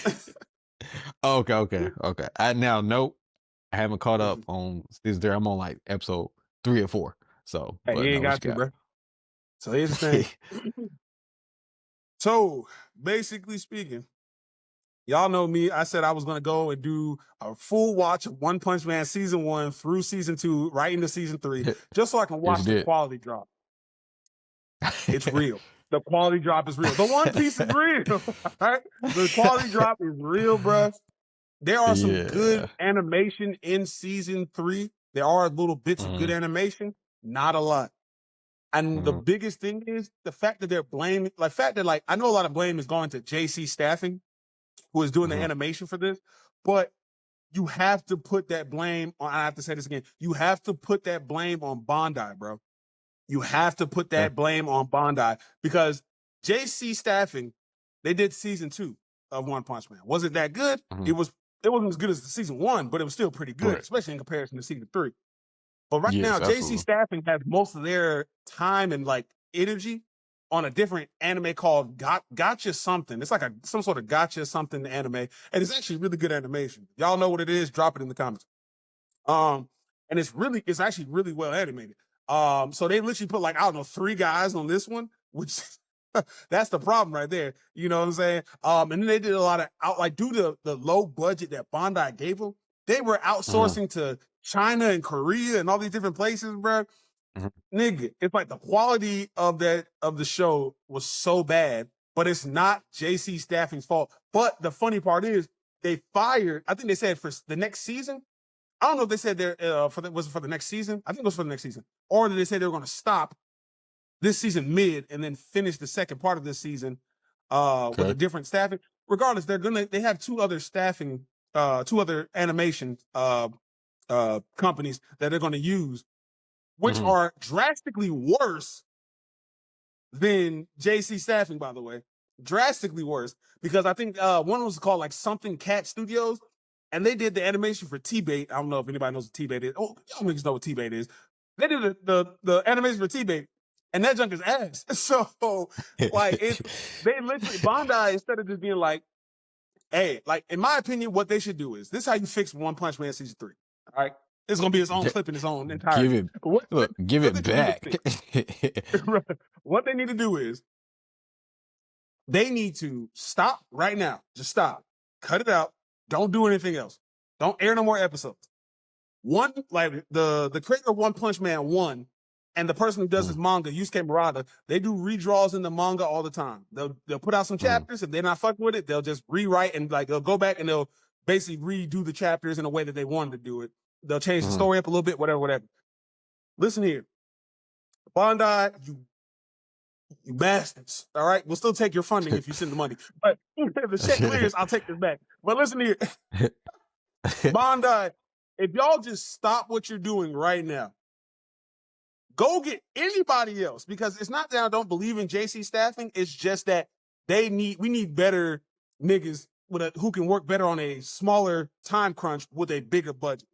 A: Okay, okay, okay. I now nope. I haven't caught up on season 3. I'm on like episode 3 or 4. So,
B: Hey, you
A: but
B: ain't
A: no, what
B: got
A: you
B: to,
A: got?
B: bro. So here's the thing. So basically speaking, y'all know me. I said I was gonna go and do a full watch of One Punch Man season 1 through season 2, right into season 3, just so I can
A: Yes, you
B: watch the
A: did.
B: quality drop. It's real. The quality drop is real. The One Piece is real. Right? The quality drop is real, bruh. There are some good
A: Yeah.
B: animation in season 3. There are little bits of good
A: Mhm,
B: animation, not a lot. And the
A: mhm,
B: biggest thing is the fact that they're blaming, like, fact that, like, I know a lot of blame is going to JC Staffing, who is doing the
A: mhm.
B: animation for this, but you have to put that blame on, I have to say this again, you have to put that blame on Bondi, bro. You have to put
A: Okay.
B: that blame on Bondi because JC Staffing, they did season 2 of One Punch Man. Was it that good?
A: Mhm.
B: It wasn't as good as the season 1, but it was still pretty good,
A: Right.
B: especially in comparison to season 3. But right now,
A: Yes,
B: JC
A: absolutely.
B: Staffing has most of their time and like energy on a different anime called Gotcha something. It's like some sort of Gotcha something anime, and it's actually really good animation. Y'all know what it is? Drop it in the comments. Um, and it's actually really well animated. So they literally put like I don't know 3 guys on this one, which that's the problem right there. You know what I'm saying? And then they did a lot of like due to the low budget that Bondi gave them, they were
A: Mhm,
B: outsourcing to China and Korea and all these different places, bro.
A: mhm.
B: Nigga, it's like the quality of the show was so bad, but it's not JC Staffing's fault. But the funny part is they fired. I think they said for the next season. I don't know if they said they're was it for the next season. I think it was for the next season, or did they say they were going to stop this season mid and then finish the second part of this season with a
A: Okay.
B: different staffing. Regardless, they have 2 other animation companies that they're gonna use, which
A: Mhm,
B: are drastically worse than JC Staffing, by the way. Drastically worse. Because I think one was called like something Cat Studios, and they did the animation for T-Bait. I don't know if anybody knows what T-Bait is. Oh, y'all niggas know what T-Bait is. They did the animation for T-Bait, and that junk is ass. So like they literally Bondi, instead of just being like, hey, like in my opinion, what they should do is this: is how you fix One Punch Man season 3. All right, it's gonna be its own clip in its own
A: Give
B: entirety.
A: it Look, give
B: What they
A: it
B: need to do to
A: back.
B: fix? What they need to do is they need to stop right now. Just stop. Cut it out. Don't do anything else. Don't air no more episodes. One, like the creator of One Punch Man 1 and the person who does his
A: Mhm,
B: manga, Yusuke Murata, they do redraws in the manga all the time. They'll put out some
A: mhm,
B: chapters. If they're not fucking with it, they'll just rewrite and like they'll go back and they'll basically redo the chapters in a way that they wanted to do it. They'll change the
A: mhm.
B: story up a little bit, whatever, whatever. Listen here. Bondi, you bastards. All right. We'll still take your funding if you send the money. But if the check clears, I'll take this back. But listen here. Bondi, if y'all just stop what you're doing right now, go get anybody else, because it's not that I don't believe in JC staffing. It's just that we need better niggas who can work better on a smaller time crunch with a bigger budget.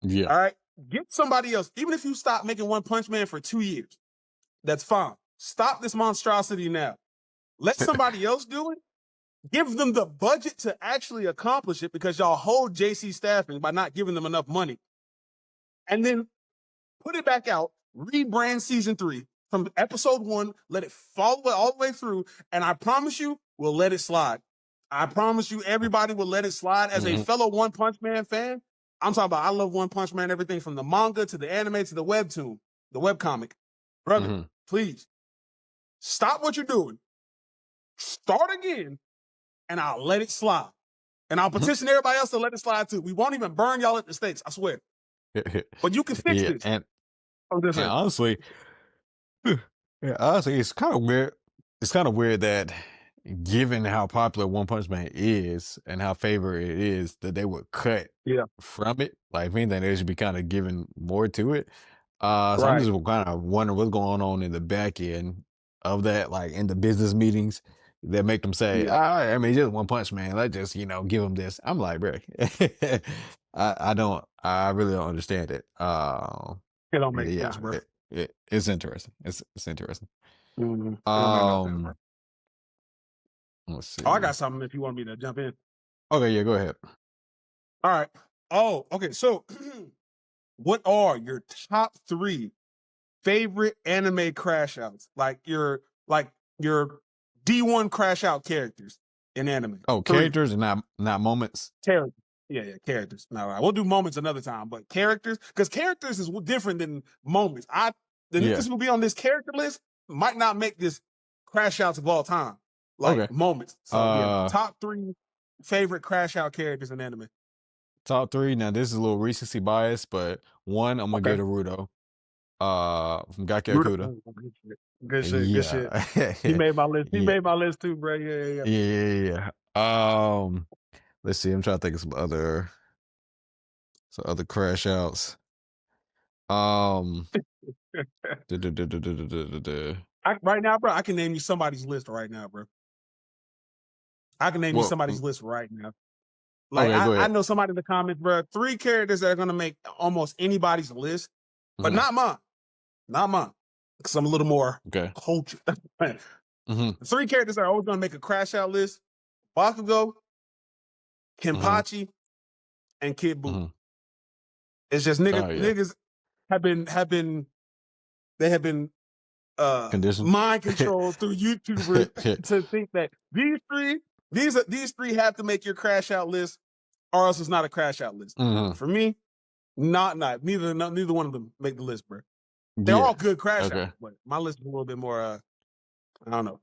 A: Yeah.
B: All right, get somebody else. Even if you stop making One Punch Man for 2 years, that's fine. Stop this monstrosity now. Let somebody else do it. Give them the budget to actually accomplish it, because y'all hold JC staffing by not giving them enough money. And then put it back out, rebrand season 3 from episode 1, let it follow it all the way through, and I promise you, we'll let it slide. I promise you, everybody will let it slide. As a fellow One Punch Man fan, I'm talking about, I love One Punch Man, everything from the manga to the anime to the webtoon, the webcomic. Brother, please, stop what you're doing. Start again, and I'll let it slide. And I'll petition everybody else to let it slide too. We won't even burn y'all at the stakes, I swear. But you can fix this.
A: And
B: I'm just saying.
A: honestly, honestly, it's kind of weird. It's kind of weird that, given how popular One Punch Man is and how favorite it is, that they would cut from it. Like, if anything, they should be kind of giving more to it. So I'm just kind of wondering what's going on in the back end of that, like in the business meetings that make them say, I mean, just One Punch Man, let's just, give them this. I'm like, bro, I really don't understand it.
B: It don't make sense, bro.
A: It's interesting. It's interesting.
B: It don't make no sense, bro.
A: Let's see.
B: Oh, I got something if you want me to jump in.
A: Okay, yeah, go ahead.
B: All right. Oh, okay. So, what are your top 3 favorite anime crash outs? Like your D1 crash out characters in anime.
A: Oh,
B: 3.
A: characters and not moments.
B: Characters. Yeah, characters. No, right. We'll do moments another time, but characters, because characters is different than moments. The niggas will be on this character list might not make this crash outs of all time. Like moments. So top 3 favorite crash out characters in anime.
A: Top 3. Now this is a little recency bias, but 1, I'm gonna go to Rudo. From Gakure.
B: Good shit. He made my list. He made my list too, bro.
A: Yeah. Let's see. I'm trying to think of some other crash outs.
B: Right now, bro, I can name you somebody's list right now, bro. I can name you somebody's list right now. Like, I know somebody in the comments, bro. 3 characters that are gonna make almost anybody's list, but not mine. Not mine. Because I'm a little more cultured. 3 characters that are always gonna make a crash out list: Bakugo, Kenpachi, and Kid Buu. It's just niggas have been mind controlled through YouTubers to think that these three have to make your crash out list, or else it's not a crash out list. For me, not neither one of them make the list, bro. They're all good crash outs, but my list is a little bit more I don't know,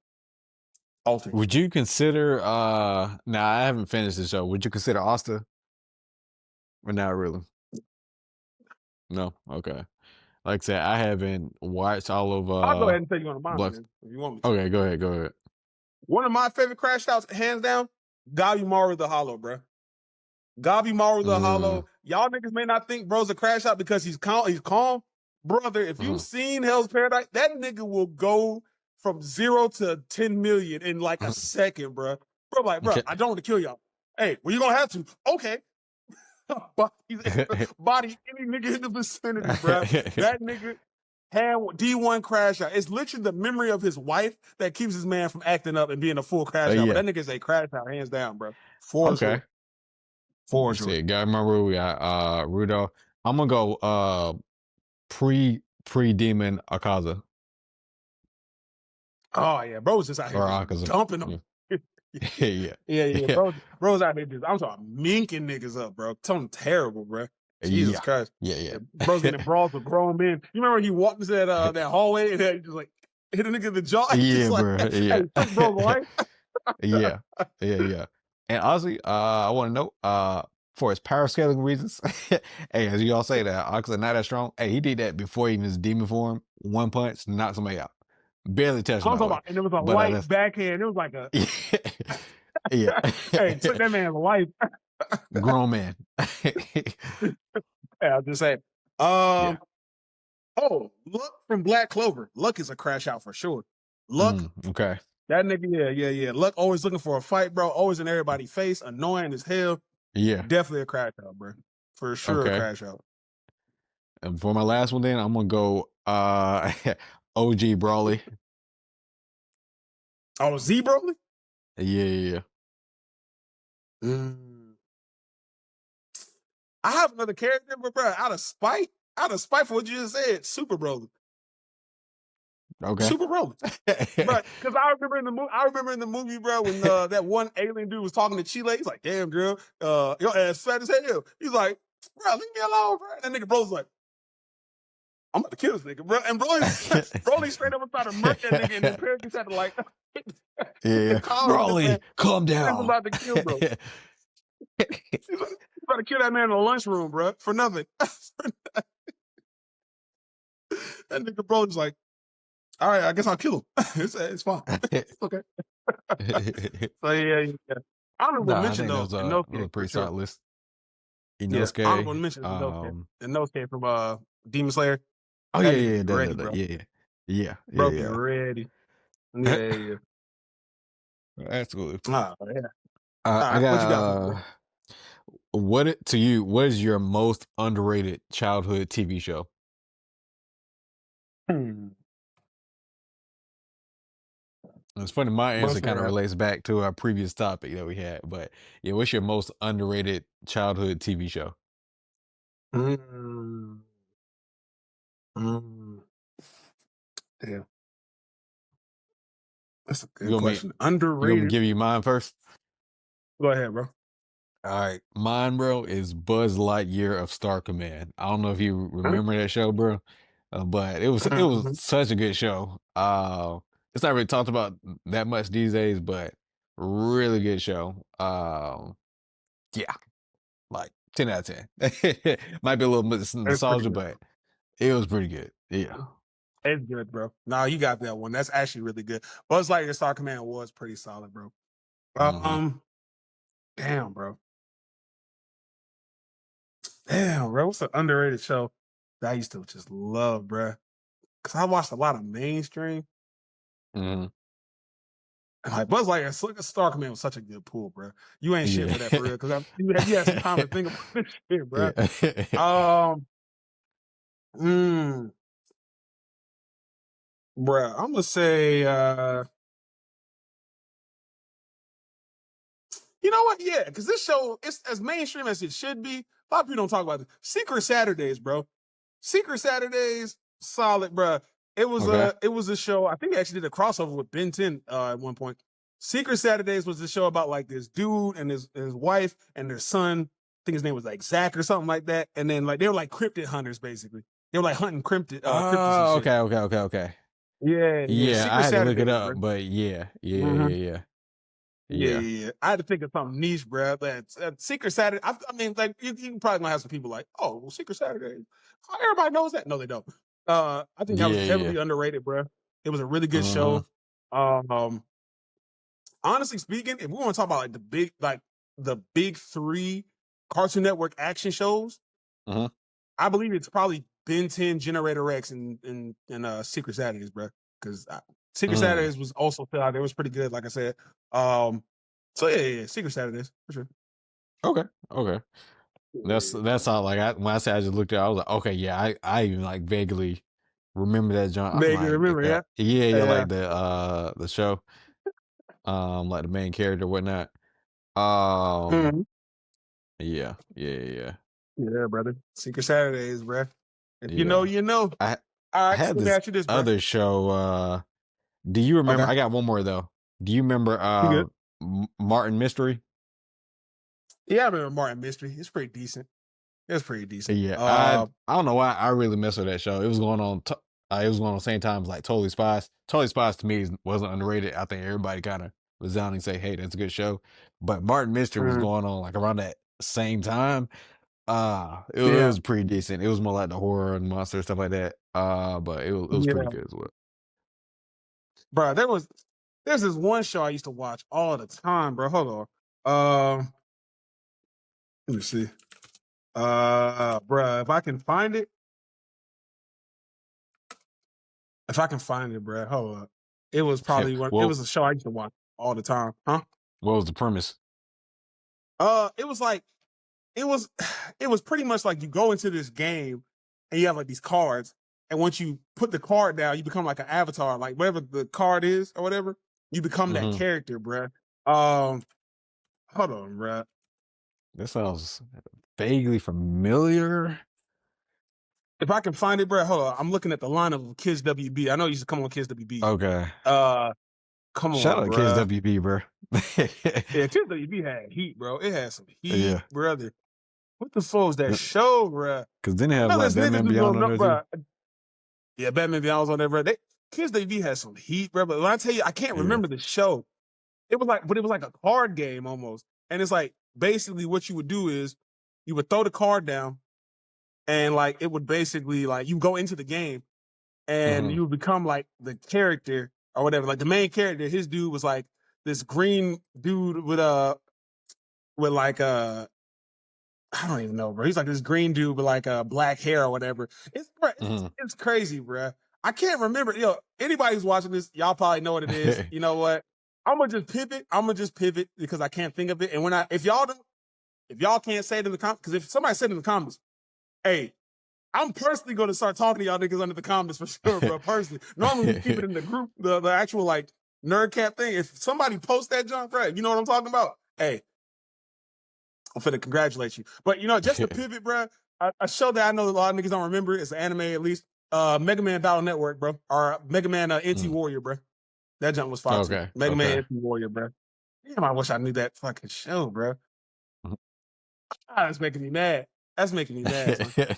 B: altered.
A: Would you consider I haven't finished the show. Would you consider Asta? Or not really? No? Okay. Like I said, I haven't watched all of
B: I'll go ahead and tell you on the bottom if you want me to.
A: Okay, go ahead.
B: One of my favorite crash outs, hands down, Gabimaru the Hollow, bro. Gabimaru the Hollow. Y'all niggas may not think bro's a crash out because he's calm. Brother, if you've seen Hell's Paradise, that nigga will go from 0 to 10 million in like a second, bro. Bro, like, bro, I don't want to kill y'all. Hey, well, you're going to have to. Okay. Body any nigga in the vicinity, bro. That nigga had D1 crash out. It's literally the memory of his wife that keeps his man from acting up and being a full crash out. But that nigga's a crash out, hands down, bro. For sure. For sure.
A: Gotta remember we got Rudo. I'm gonna go pre-demon Akaza.
B: Oh yeah, bro's just out here dumping them.
A: Yeah.
B: Bro's out here just, I'm talking minking niggas up, bro. Something terrible, bro. Jesus Christ.
A: Yeah.
B: Bro's getting brawls with grown men. You remember he walked into that hallway and he just like hit a nigga in the jaw?
A: Yeah,
B: like,
A: bro. Yeah.
B: Hey, bro's wife.
A: Yeah. And honestly, I want to know, for his power scaling reasons, hey, as you all say that Akaza not that strong. Hey, he did that before even his demon form. 1 punch, knocked somebody out. Barely touched him.
B: And it was a light backhand. It was like a
A: yeah.
B: hey, took that man's life.
A: Grown man.
B: Yeah, I'll just say.
A: Yeah.
B: Um. Oh, Luck from Black Clover. Luck is a crash out for sure. Luck,
A: Okay.
B: that nigga, yeah. Luck always looking for a fight, bro. Always in everybody's face, annoying as hell.
A: Yeah.
B: Definitely a crash out, bro. For sure, a
A: Okay.
B: crash out.
A: And for my last one, then I'm gonna go OG Brawley.
B: Oh, Z Broly?
A: Yeah.
B: Mm. I have another character, but bro, out of spite for what you just said, Super Broly.
A: Okay.
B: Super Broly. Bro, because I remember in the movie, bro, when that one alien dude was talking to Chile, he's like, damn girl, your ass fat as hell. He's like, bro, leave me alone, bro. And that nigga Broly's like, I'm about to kill this nigga, bro. And Broly straight up tried to murk that nigga, and then Perry had to like
A: Yeah.
B: calm him, man.
A: Brawley, calm
B: He's
A: down.
B: about to kill bro. He's about to kill that man in the lunchroom, bro, for nothing. That nigga Broly's like, all right, I guess I'll kill him. It's fine. It's okay. So yeah. Honorable
A: Nah, I
B: mention
A: think that
B: though,
A: was
B: Inosuke
A: a
B: for
A: pretty
B: sure.
A: solid list.
B: Yeah, honorable
A: Inosuke.
B: mention is Inosuke from Demon Slayer.
A: Oh
B: That nigga be
A: that,
B: ready, bro. Bro be
A: yeah.
B: ready. Yeah.
A: Absolutely.
B: Yeah. All
A: I
B: right, what you
A: got
B: got for me, bro?
A: what is your most underrated childhood TV show?
B: Hmm.
A: It's funny, my answer
B: Most
A: kind of
B: rap.
A: relates back to our previous topic that we had, but yeah, what's your most underrated childhood TV show?
B: Mm, mm. Damn, that's a
A: You
B: good
A: want me
B: question.
A: you want me to
B: Underrated.
A: give you mine first?
B: Go ahead, bro.
A: All right, mine, bro, is Buzz Lightyear of Star Command. I don't know if you
B: Huh?
A: remember that show, bro, but it was
B: Mhm.
A: such a good show. It's not really talked about that much these days, but really good show. Yeah, like 10 out of 10. Might be a little bit
B: It's pretty
A: nostalgia,
B: good.
A: but it was pretty good. Yeah.
B: It's good, bro. Nah, you got that one. That's actually really good. Buzz Lightyear Star Command was pretty solid, bro.
A: Hmm.
B: Um, damn, bro. Damn, bro. What's an underrated show that I used to just love, bro? Because I watched a lot of mainstream.
A: Hmm.
B: And like Buzz Lightyear, Star Command was such a good pool, bro. You ain't shit
A: Yeah.
B: for that for real. Because you had some time to think about this shit, bro.
A: Yeah.
B: Um, mm, bro, I'm gonna say, you know what? Yeah, because this show it's as mainstream as it should be. A lot of people don't talk about it. Secret Saturdays, bro. Secret Saturdays, solid, bro.
A: Okay.
B: It was a show. I think they actually did a crossover with Ben 10 at one point. Secret Saturdays was the show about like this dude and his wife and their son. I think his name was like Zach or something like that. And then like they were like cryptid hunters basically. They were like hunting cryptids and
A: Oh,
B: shit.
A: okay.
B: Yeah.
A: Yeah, I
B: Secret
A: had to look it
B: Saturdays, bro.
A: up, but
B: Mhm.
A: yeah.
B: Yeah. I had to think of something niche, bro. But Secret Saturday. I mean, like you probably gonna have some people like, oh, well, Secret Saturday. Oh, everybody knows that. No, they don't. I think that was
A: Yeah.
B: heavily underrated, bro. It was a really good
A: Uh-huh.
B: show. Um, honestly speaking, if we want to talk about like the big three Cartoon Network action shows,
A: Uh-huh.
B: I believe it's probably Ben 10, Generator X, and Secret Saturdays, bro. Because Secret
A: Mm.
B: Saturdays was also still out there. It was pretty good, like I said. Um, so yeah, Secret Saturdays for sure.
A: Okay. Okay. That's
B: Yeah.
A: all like when I said I just looked at it, I was like, okay, yeah, I even like vaguely remember that John. I'm
B: Vaguely
A: like, is
B: remember, yeah?
A: that yeah,
B: Yeah.
A: like the show, like the main character, whatnot. Um,
B: Mhm.
A: yeah.
B: Yeah, brother. Secret Saturdays, bro. If you know,
A: Yeah.
B: you know.
A: I
B: All
A: I
B: right, so
A: had
B: let me
A: this
B: ask you this, bro.
A: other show, do you remember
B: Okay.
A: I got one more though. Do you remember
B: You good?
A: Martin Mystery?
B: Yeah, I remember Martin Mystery. It's pretty decent. It's pretty decent.
A: Yeah, I don't know why I really mess with that show. It was going on. It was going on the same time as like Totally Spies. Totally Spies to me wasn't underrated. I think everybody kind of was down and say, "Hey, that's a good show." But Martin Mystery was
B: Mhm.
A: going on like around that same time. It
B: Yeah.
A: was pretty decent. It was more like the horror and monster stuff like that. But it was pretty
B: Yeah.
A: good as well.
B: Bro, there's this one show I used to watch all the time, bro. Hold on. Let me see. Bruh, if I can find it, bruh, hold up. It was probably one. It
A: Well,
B: was a show I used to watch all the time. Huh?
A: what was the premise?
B: It was like it was it was pretty much like you go into this game and you have like these cards, and once you put the card down, you become like an avatar, like whatever the card is or whatever, you become that
A: Mm-hmm.
B: character, bruh. Hold on, bruh.
A: That sounds vaguely familiar.
B: If I can find it, bruh, hold on. I'm looking at the lineup of Kids WB. I know you used to come on Kids WB.
A: Okay.
B: Uh, Come
A: Shout
B: on,
A: out to Kids
B: bruh.
A: WB, bro.
B: Yeah, Kids WB had heat, bro. It had some heat,
A: Yeah.
B: brother. What the fuck was that show, bruh?
A: Because then they have like
B: Fellas, niggas
A: Batman
B: was
A: Beyond
B: going
A: on
B: up,
A: there too.
B: bruh. Yeah, Batman Beyond was on there, bruh. Kids WB had some heat, bruh. But when I tell you, I can't
A: Yeah.
B: remember the show. It was like a card game almost. And it's like basically what you would do is you would throw the card down and like it would basically like you go into the game and
A: Mm-hmm.
B: you would become like the character or whatever. Like the main character, his dude was like this green dude with like I don't even know, bro. He's like this green dude with like black hair or whatever.
A: Mm-hmm.
B: It's crazy, bro. I can't remember. Anybody who's watching this, y'all probably know what it is. You know what? I'm gonna just pivot. Because I can't think of it. And if y'all can't say it in the comments, because if somebody said it in the comments, hey, I'm personally gonna start talking to y'all niggas under the comments for sure, bro. Personally, normally we keep it in the group, the actual like nerd cap thing. If somebody posts that junk, right, you know what I'm talking about? Hey, I'm finna congratulate you. But just to pivot, bro, a show that I know a lot of niggas don't remember, it's an anime at least. Mega Man Battle Network, bro. Or Mega Man NT
A: Mm.
B: Warrior, bro. That jump was fire too.
A: Okay.
B: Mega Man
A: Okay.
B: NT Warrior, bro. Damn, I wish I knew that fucking show, bro.
A: Mhm.
B: That's making me mad. That's making me mad, son.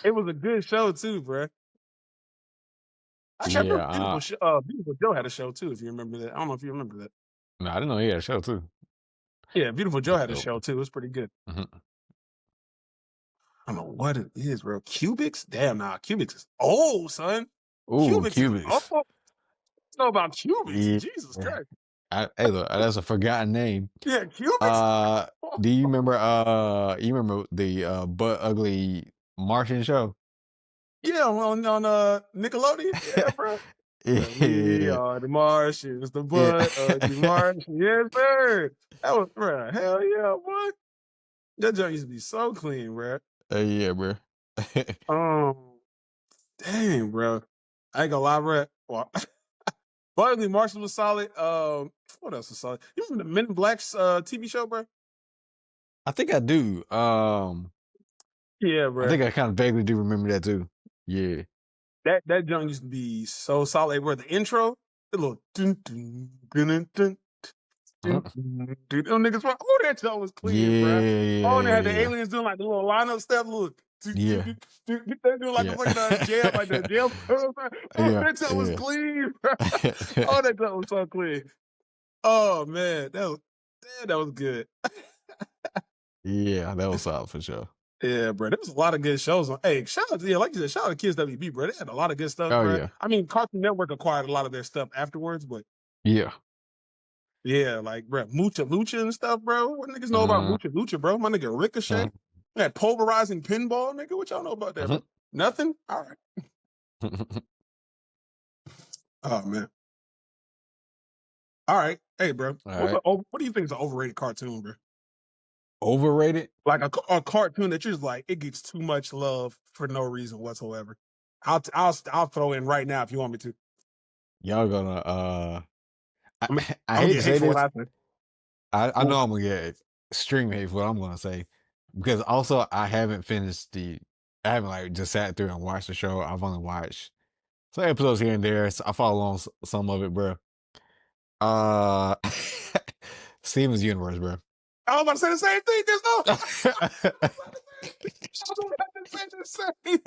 B: It was a good show too, bro. Actually, I
A: Yeah.
B: remember Beautiful Joe had a show too, if you remember that. I don't know if you remember that.
A: No, I didn't know he had a show too.
B: Yeah, Beautiful Joe
A: That's
B: had a
A: dope.
B: show too. It was pretty good.
A: Mm-hmm.
B: I don't know what it is, bro. Cubics? Damn, nah. Cubics is old, son.
A: Ooh,
B: Cubics is old.
A: Cubix.
B: I don't know about Cubics.
A: Yeah.
B: Jesus Christ.
A: Hey, look, that's a forgotten name.
B: Yeah, Cubics?
A: Uh, do you remember? You remember the Butt Ugly Martian show?
B: Yeah, on Nickelodeon. Yeah, bro. We
A: Yeah.
B: are the Martians, the
A: Yeah.
B: butt of the Martian. Yes, sir. That was, bro. Hell yeah, what? That joint used to be so clean, bro.
A: Yeah, bro.
B: Um, Dang, bro. I ain't gonna lie, bro. Well, Butley Marshall was solid. What else was solid? You remember the Men in Black's TV show, bro?
A: I think I do.
B: Yeah,
A: I
B: bro.
A: think I kind of vaguely do remember that too. Yeah.
B: That joint used to be so solid. Where the intro, the little dun, dun, dun, dun, dun, dun, dun, dun, them niggas, oh, that joint was clean, bro. Oh, and they had the
A: Yeah.
B: aliens doing like the little lineup step, look.
A: Yeah.
B: They doing like
A: Yeah.
B: the fucking jail, like the jail. Oh,
A: Yeah.
B: that joint was
A: Yeah.
B: clean, bro. Oh, that joint was so clean. Oh man, that was good.
A: Yeah, that was solid for sure.
B: Yeah, bro. There was a lot of good shows on. Hey, shout out to like you said, shout out to Kids WB, bro. They had a lot of good stuff,
A: Oh
B: bro.
A: yeah.
B: I mean, Cartoon Network acquired a lot of their stuff afterwards, but
A: Yeah.
B: yeah, like bro, Mucha Lucha and stuff, bro. What niggas know about
A: Mhm.
B: Mucha Lucha, bro? My nigga Ricochet.
A: Mhm.
B: That pulverizing pinball, nigga. What y'all know about that, bro?
A: Mhm.
B: Nothing? All right. Oh man. All right. Hey, bro.
A: All right.
B: What do you think is an overrated cartoon, bro?
A: Overrated?
B: Like a cartoon that you're just like, it gets too much love for no reason whatsoever. I'll throw in right now if you want me to.
A: Y'all gonna I,
B: I'm,
A: I
B: I'm gonna
A: hate
B: get
A: to
B: hate
A: say
B: for what
A: this.
B: I said.
A: I know I'm gonna get extreme hate for what I'm gonna say. Because also I haven't like just sat through and watched the show. I've only watched some episodes here and there. So I follow along some of it, bro. Uh Steven's Universe, bro.
B: I was about to say the same thing. There's no. I was about to say the same thing.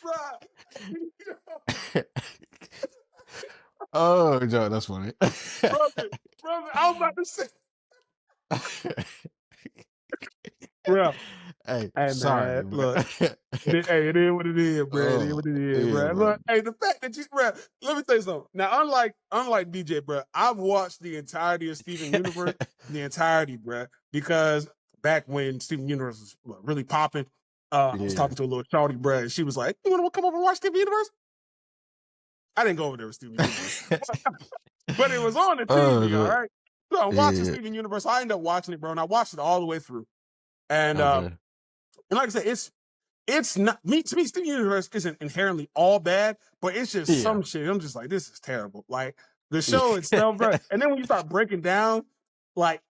B: Bro.
A: Oh, Joe, that's funny.
B: brother, I was about to say, bro.
A: Hey,
B: Hey man,
A: sorry, bro.
B: look. It is what it is, bro. It is
A: Oh,
B: what it is,
A: yeah,
B: bro.
A: bro.
B: Look, hey, the fact that you, bro. Let me tell you something. Now, unlike DJ, bro, I've watched the entirety of Steven Universe, the entirety, bro, because back when Steven Universe was really popping, I was
A: Yeah.
B: talking to a little shawty, bro, and she was like, "You want to come over and watch Steven Universe?" I didn't go over there with Steven Universe, but it was on the TV, all
A: Oh,
B: right. So I'm watching
A: yeah.
B: Steven Universe. I ended up watching it, bro, and I watched it all the way through. And
A: Okay.
B: like I said, it's not me to me. Steven Universe isn't inherently all bad, but it's just
A: Yeah.
B: some shit. I'm just like, this is terrible. Like the
A: Yeah.
B: show itself, bro. And then when you start breaking down, like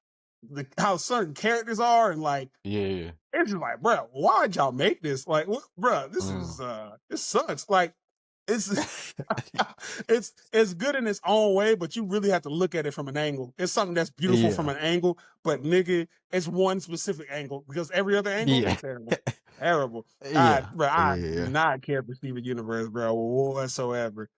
B: how certain characters are, and like
A: Yeah.
B: it's just like, bro, why'd y'all make this? Like, bro,
A: Mm.
B: this sucks. Like, it's it's good in its own way, but you really have to look at it from an angle. It's something that's beautiful from
A: Yeah.
B: an angle, but nigga, it's one specific angle because every other angle,
A: Yeah.
B: terrible, terrible.
A: Yeah.
B: I do
A: Yeah.
B: not care for Steven Universe, bro, whatsoever.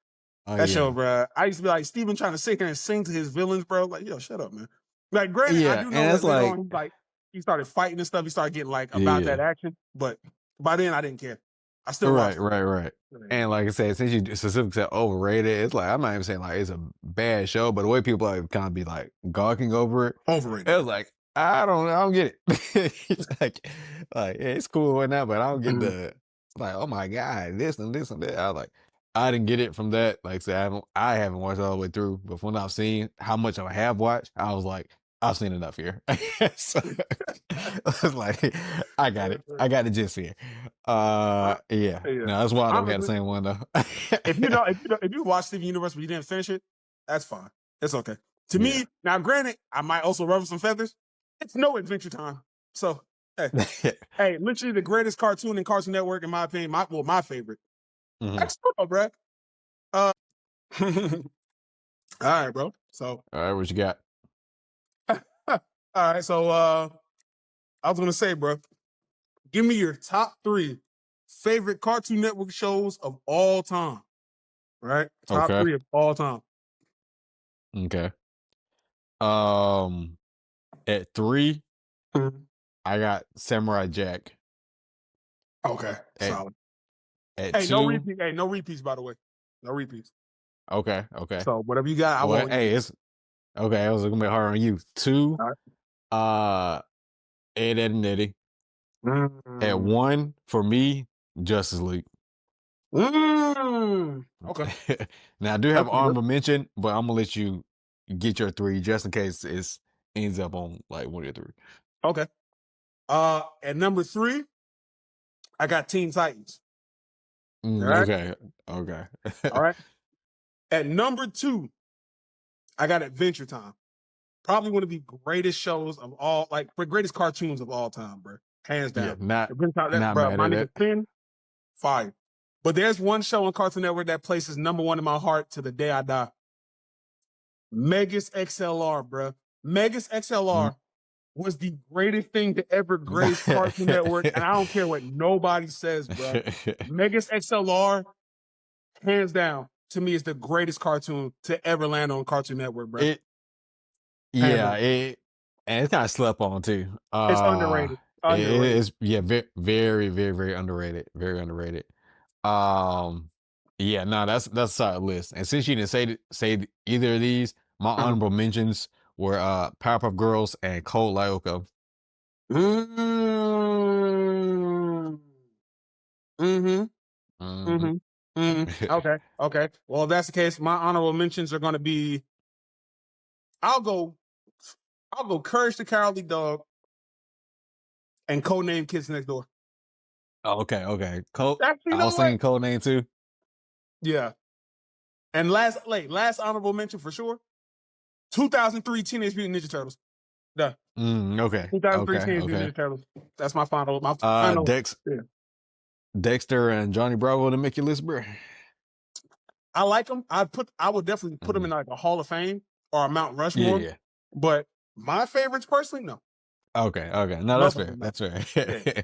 A: Oh,
B: That show,
A: yeah.
B: bro. I used to be like Steven trying to sit here and sing to his villains, bro. Like, yo, shut up, man. Like, granted, I
A: Yeah.
B: do know
A: And
B: that
A: it's
B: later
A: like,
B: on, he started fighting and stuff. He started getting like about
A: yeah.
B: that action, but by then I didn't care. I still
A: Right,
B: watched it.
A: right, right. And like I said, since you specifically said overrated, it's like I'm not even saying like it's a bad show, but the way people like kind of be like gawking over it,
B: Overrated.
A: it was like I don't get it. It's like yeah, it's cool and that, but I don't get
B: Mhm.
A: the like oh my god, this and this and that. I was like I didn't get it from that. Like I said, I haven't watched it all the way through, but when I've seen how much I have watched, I was like I've seen enough here. So I was like I got it. I got the gist here.
B: Uh,
A: Yeah.
B: yeah.
A: No, that's wild that we had the
B: Honestly,
A: same one though.
B: if you watch Steven Universe but you didn't finish it, that's fine. It's okay. To
A: Yeah.
B: me, now granted, I might also ruffle some feathers. It's no Adventure Time. So hey, literally the greatest cartoon in Cartoon Network, in my opinion, my favorite.
A: Mhm.
B: That's cool, bro. All right, bro. So
A: All right, what you got?
B: all right, so I was gonna say, bro, give me your top three favorite Cartoon Network shows of all time. Right? Top
A: Okay.
B: three of all time.
A: Okay. Um, at 3,
B: Mhm.
A: I got Samurai Jack.
B: Okay,
A: At
B: solid.
A: at
B: Hey, no
A: 2,
B: repeat. Hey, no repeats, by the way. No repeats.
A: okay, okay.
B: So whatever you got, I
A: Well,
B: won't use
A: hey,
B: it.
A: it's okay. I was gonna be hard on you. 2,
B: All right.
A: uh, Ed, Ed and Eddie. At
B: Mm.
A: 1 for me, Justice League.
B: Okay.
A: Now I do have
B: That's pretty good.
A: honorable mention, but I'm gonna let you get your 3 just in case it ends up on like one of your 3.
B: Okay. At number three, I got Teen Titans. All right.
A: Okay, okay.
B: All right. At number two, I got Adventure Time. Probably one of the greatest shows of all, like the greatest cartoons of all time, bro. Hands
A: Yeah,
B: down.
A: not
B: Adventure Time, that,
A: not
B: bro,
A: mad
B: my
A: at
B: nigga
A: it.
B: Finn, fire. But there's one show on Cartoon Network that places number one in my heart to the day I die. Megas XLR, bro. Megas
A: Mm.
B: XLR was the greatest thing to ever grace Cartoon Network, and I don't care what nobody says, bro. Megas XLR, hands down, to me is the greatest cartoon to ever land on Cartoon Network, bro.
A: It
B: Hands
A: yeah,
B: down.
A: it and it's kinda slept on too.
B: It's underrated.
A: It
B: Underrated.
A: is yeah, very, very, very underrated. Very underrated. Um, yeah, no, that's a solid list. And since you didn't say either of these, my
B: Uh-huh.
A: honorable mentions were Powerpuff Girls and Code Lyoko.
B: Mm. Mm-hmm.
A: Mhm.
B: Mm-hmm. Mm-hmm. Okay. Okay. Well, if that's the case, my honorable mentions are gonna be I'll go I'll go Courage the Cowardly Dog and Codename Kids Next Door.
A: Oh, okay, okay. Code
B: Actually, you
A: I
B: know
A: was
B: what?
A: thinking Code Name too.
B: Yeah. And last honorable mention for sure. 2003 Teenage Mutant Ninja Turtles. Done.
A: Okay,
B: 2003
A: okay,
B: Teenage
A: okay.
B: Mutant Ninja Turtles. That's my final. My final.
A: Dex
B: Yeah.
A: Dexter and Johnny Bravo to make your list, bro.
B: I like them. I would definitely put them
A: Mhm.
B: in like a Hall of Fame or a Mount Rushmore.
A: Yeah.
B: But my favorites personally, no.
A: Okay, okay. No, that's
B: Love them,
A: fair.
B: no.
A: That's fair.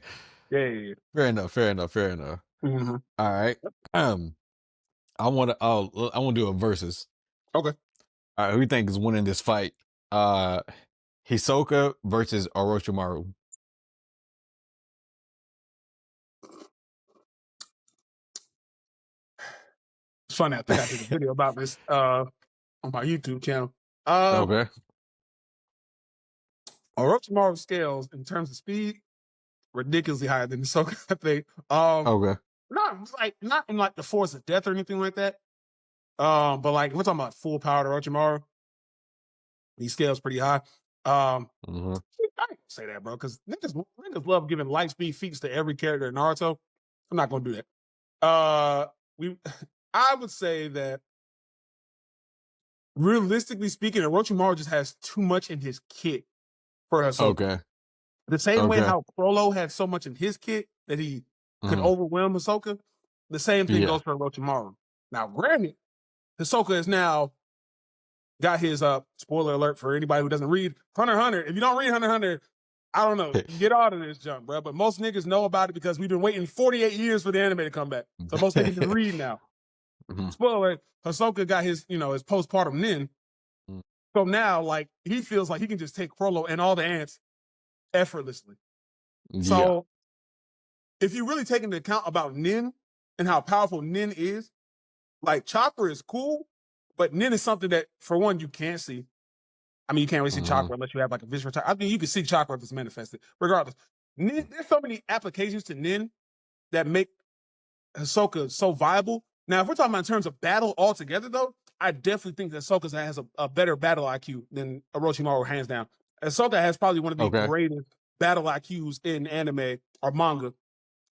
B: Yeah. Yeah. Yeah.
A: Fair enough, fair enough, fair enough.
B: Yeah. Mm-hmm.
A: All right. Um, I wanna do a versus.
B: Okay.
A: All right, who you think is winning this fight? Uh Hisoka versus Orochimaru.
B: It's funny. I think I did a video about this on my YouTube channel. Uh,
A: Okay.
B: Orochimaru scales in terms of speed ridiculously higher than Hisoka. I think.
A: Okay.
B: Not in like the force of death or anything like that. But like we're talking about full power Orochimaru, he scales pretty high.
A: Hmm.
B: I ain't say that, bro, because niggas love giving light speed feats to every character in Naruto. I'm not gonna do that. We I would say that realistically speaking, Orochimaru just has too much in his kit for Hisoka.
A: Okay.
B: The same way
A: Okay.
B: how Frollo had so much in his kit that he could
A: Hmm.
B: overwhelm Hisoka, the same thing
A: Yeah.
B: goes for Orochimaru. Now, granted, Hisoka has now got his spoiler alert for anybody who doesn't read Hunter x Hunter. If you don't read Hunter x Hunter, I don't know, get out of this junk, bro. But most niggas know about it because we've been waiting 48 years for the anime to come back. So most niggas can read now.
A: Mhm.
B: Spoiler alert, Hisoka got his, his postpartum nin.
A: Mm.
B: So now, like, he feels like he can just take Frollo and all the ants effortlessly.
A: Yeah.
B: So if you really take into account about nin and how powerful nin is, like chakra is cool, but nin is something that, for one, you can't see. I mean, you can't really see
A: Hmm.
B: chakra unless you have like a visual chakra. I mean, you can see chakra if it's manifested. Regardless, nin, there's so many applications to nin that make Hisoka so viable. Now, if we're talking about in terms of battle altogether, though, I definitely think that Hisoka has a better battle IQ than Orochimaru, hands down. Hisoka has probably one of the
A: Okay.
B: greatest battle IQs in anime or manga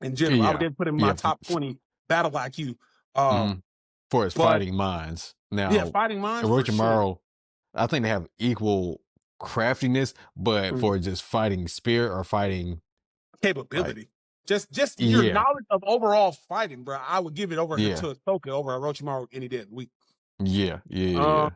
B: in general. I would
A: Yeah.
B: then put him in my
A: Yeah.
B: top 20 battle IQ. Um,
A: Mhm. For his
B: but
A: fighting minds.
B: yeah,
A: Now,
B: fighting minds for sure.
A: Orochimaru, I think they have equal craftiness, but
B: Mm.
A: for just fighting spirit or fighting like
B: Capability. Just your
A: yeah,
B: knowledge of overall fighting, bro. I would give it over him
A: yeah,
B: to Hisoka over Orochimaru any day of the week.
A: yeah, yeah,
B: Um,
A: yeah,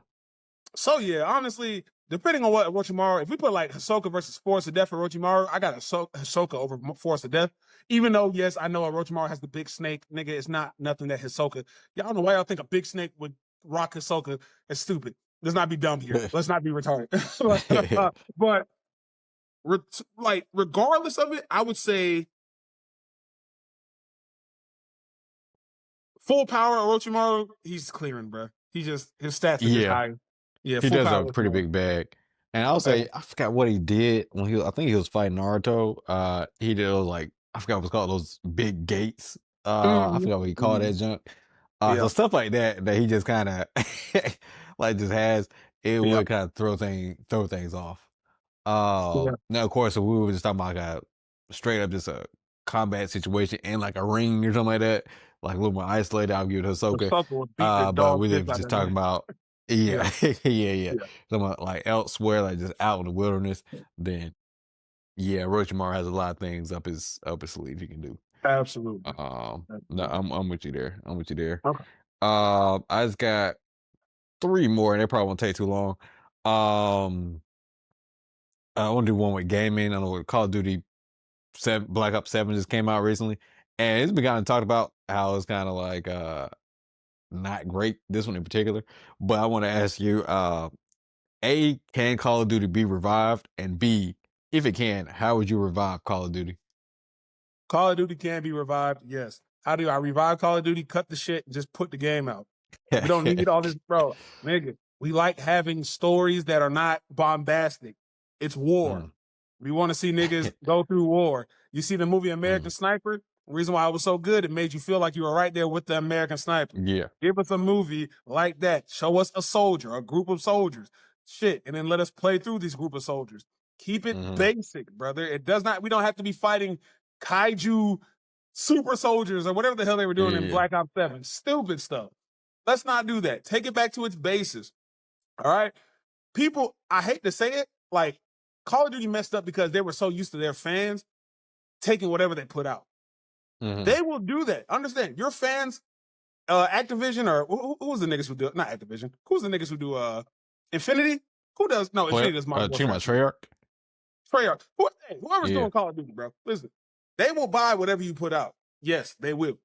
B: So yeah, honestly, depending on what Orochimaru, if we put like Hisoka versus Force of Death for Orochimaru, I got Hisoka over Force of Death. Even though, yes, I know Orochimaru has the big snake, nigga, it's not nothing that Hisoka. Y'all don't know why y'all think a big snake would rock Hisoka. It's stupid. Let's not be dumb here.
A: yeah.
B: Let's not be retarded. but like regardless of it, I would say full power Orochimaru, he's clearing, bro. He just his stats are just
A: Yeah,
B: higher. Yeah,
A: he
B: full
A: does
B: power
A: have a pretty
B: Orochimaru.
A: big bag. And I'll say I forgot what he did when I think he was fighting Naruto. He did those like I forgot what's called those big gates. I
B: Mhm.
A: forgot what he called
B: Mhm.
A: that junk. So
B: Yeah.
A: stuff like that he just kind of like just has it
B: Yeah.
A: would kind of throw things off.
B: Yeah.
A: Now, of course, if we were just talking about like a straight up just a combat situation in like a ring or something like that, like a little more isolated, I'll give it to Ahsoka.
B: Ahsoka would beat the
A: But
B: dog
A: we
B: piss
A: live
B: out
A: just
B: of that
A: talking
B: nigga.
A: about
B: Yeah.
A: yeah, yeah, yeah.
B: Yeah.
A: Talking about like elsewhere, like just out in the wilderness, then yeah, Orochimaru has a lot of things up his sleeve he can do.
B: Absolutely.
A: No,
B: Absolutely.
A: I'm with you there. I'm with you there.
B: Okay.
A: I just got three more, and they probably won't take too long. Um, I want to do one with gaming. I know what Call of Duty 7, Black Ops 7 just came out recently, and it's been kind of talked about how it's kind of like not great, this one in particular. But I want to ask you, A, can Call of Duty be revived? And B, if it can, how would you revive Call of Duty?
B: Call of Duty can be revived. Yes. How do I revive Call of Duty? Cut the shit and just put the game out. We don't need all this, bro. Nigga, we like having stories that are not bombastic. It's war.
A: Mm,
B: We want to see niggas go through war. You see the movie American
A: mm,
B: Sniper? The reason why it was so good, it made you feel like you were right there with the American Sniper.
A: yeah.
B: Give us a movie like that. Show us a soldier, a group of soldiers. Shit. And then let us play through this group of soldiers. Keep it
A: Hmm.
B: basic, brother. It does not, we don't have to be fighting kaiju super soldiers or whatever the hell they were doing in
A: Yeah.
B: Black Ops 7. Stupid stuff. Let's not do that. Take it back to its basis. All right. People, I hate to say it, like Call of Duty messed up because they were so used to their fans taking whatever they put out.
A: Hmm.
B: They will do that. Understand, your fans, Activision or who's the niggas who do not Activision? Who's the niggas who do Infinity? Who does no
A: Well,
B: Infinity does Modern
A: talking
B: Warfare
A: about
B: 3.
A: Treyarch?
B: Treyarch. Whoever's
A: Yeah.
B: doing Call of Duty, bro. Listen, they will buy whatever you put out. Yes, they will.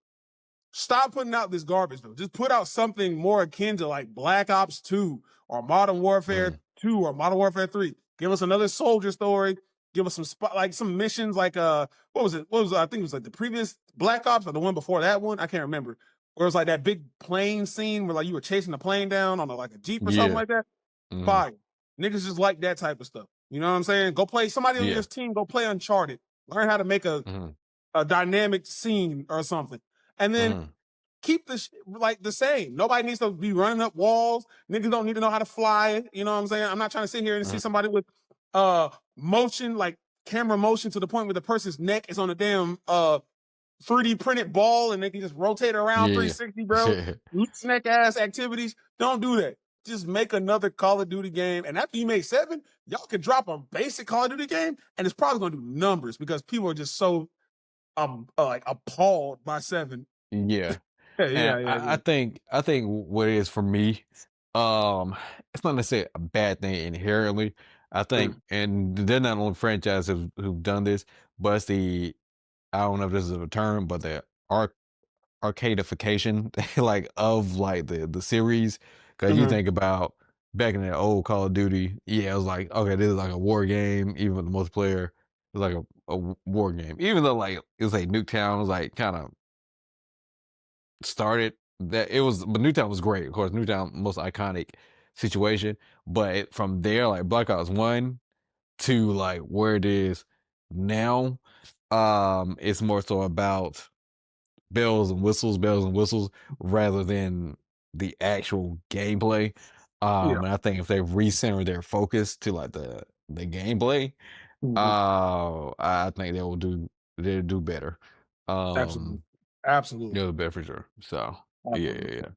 B: Stop putting out this garbage though. Just put out something more akin to like Black Ops 2 or Modern Warfare
A: Mm,
B: 2 or Modern Warfare 3. Give us another soldier story. Give us some like some missions like what was it? I think it was like the previous Black Ops or the one before that one. I can't remember. where it's like that big plane scene where like you were chasing the plane down on like a jeep or something
A: Yeah.
B: like that.
A: Mhm.
B: Fire. Niggas just like that type of stuff. You know what I'm saying? Go play somebody on your
A: Yeah.
B: team. Go play Uncharted. Learn how to make
A: Mhm.
B: a dynamic scene or something, and then
A: Mhm.
B: keep the like the same. Nobody needs to be running up walls. Niggas don't need to know how to fly. You know what I'm saying? I'm not trying to sit here and see
A: Mhm.
B: somebody with motion, like camera motion to the point where the person's neck is on a damn 3D printed ball and they can just rotate around
A: Yeah.
B: 360, bro.
A: Yeah.
B: Snack ass activities. Don't do that. Just make another Call of Duty game. And after you make 7, y'all can drop a basic Call of Duty game and it's probably gonna do numbers because people are just so like appalled by 7.
A: Yeah.
B: Yeah,
A: And
B: yeah, yeah,
A: I
B: yeah.
A: think what it is for me, um, it's not necessarily a bad thing inherently. I think,
B: Mm.
A: and they're not only franchises who've done this, but it's the I don't know if this is a term, but the arcadification like of like the series. Because you
B: Mhm.
A: think about back in the old Call of Duty, yeah, it was like okay, this is like a war game. Even with the multiplayer, it was like a war game. Even though like it was like Nuketown was like kind of started that it was, but Newtown was great. Of course, Newtown most iconic situation. But from there, like Black Ops 1 to like where it is now, it's more so about bells and whistles, rather than the actual gameplay.
B: Yeah.
A: And I think if they recenter their focus to like the gameplay,
B: Mhm.
A: I think they'll do better.
B: Absolutely.
A: Um,
B: Absolutely.
A: they'll do better for sure. So yeah, yeah,
B: Absolutely.
A: yeah.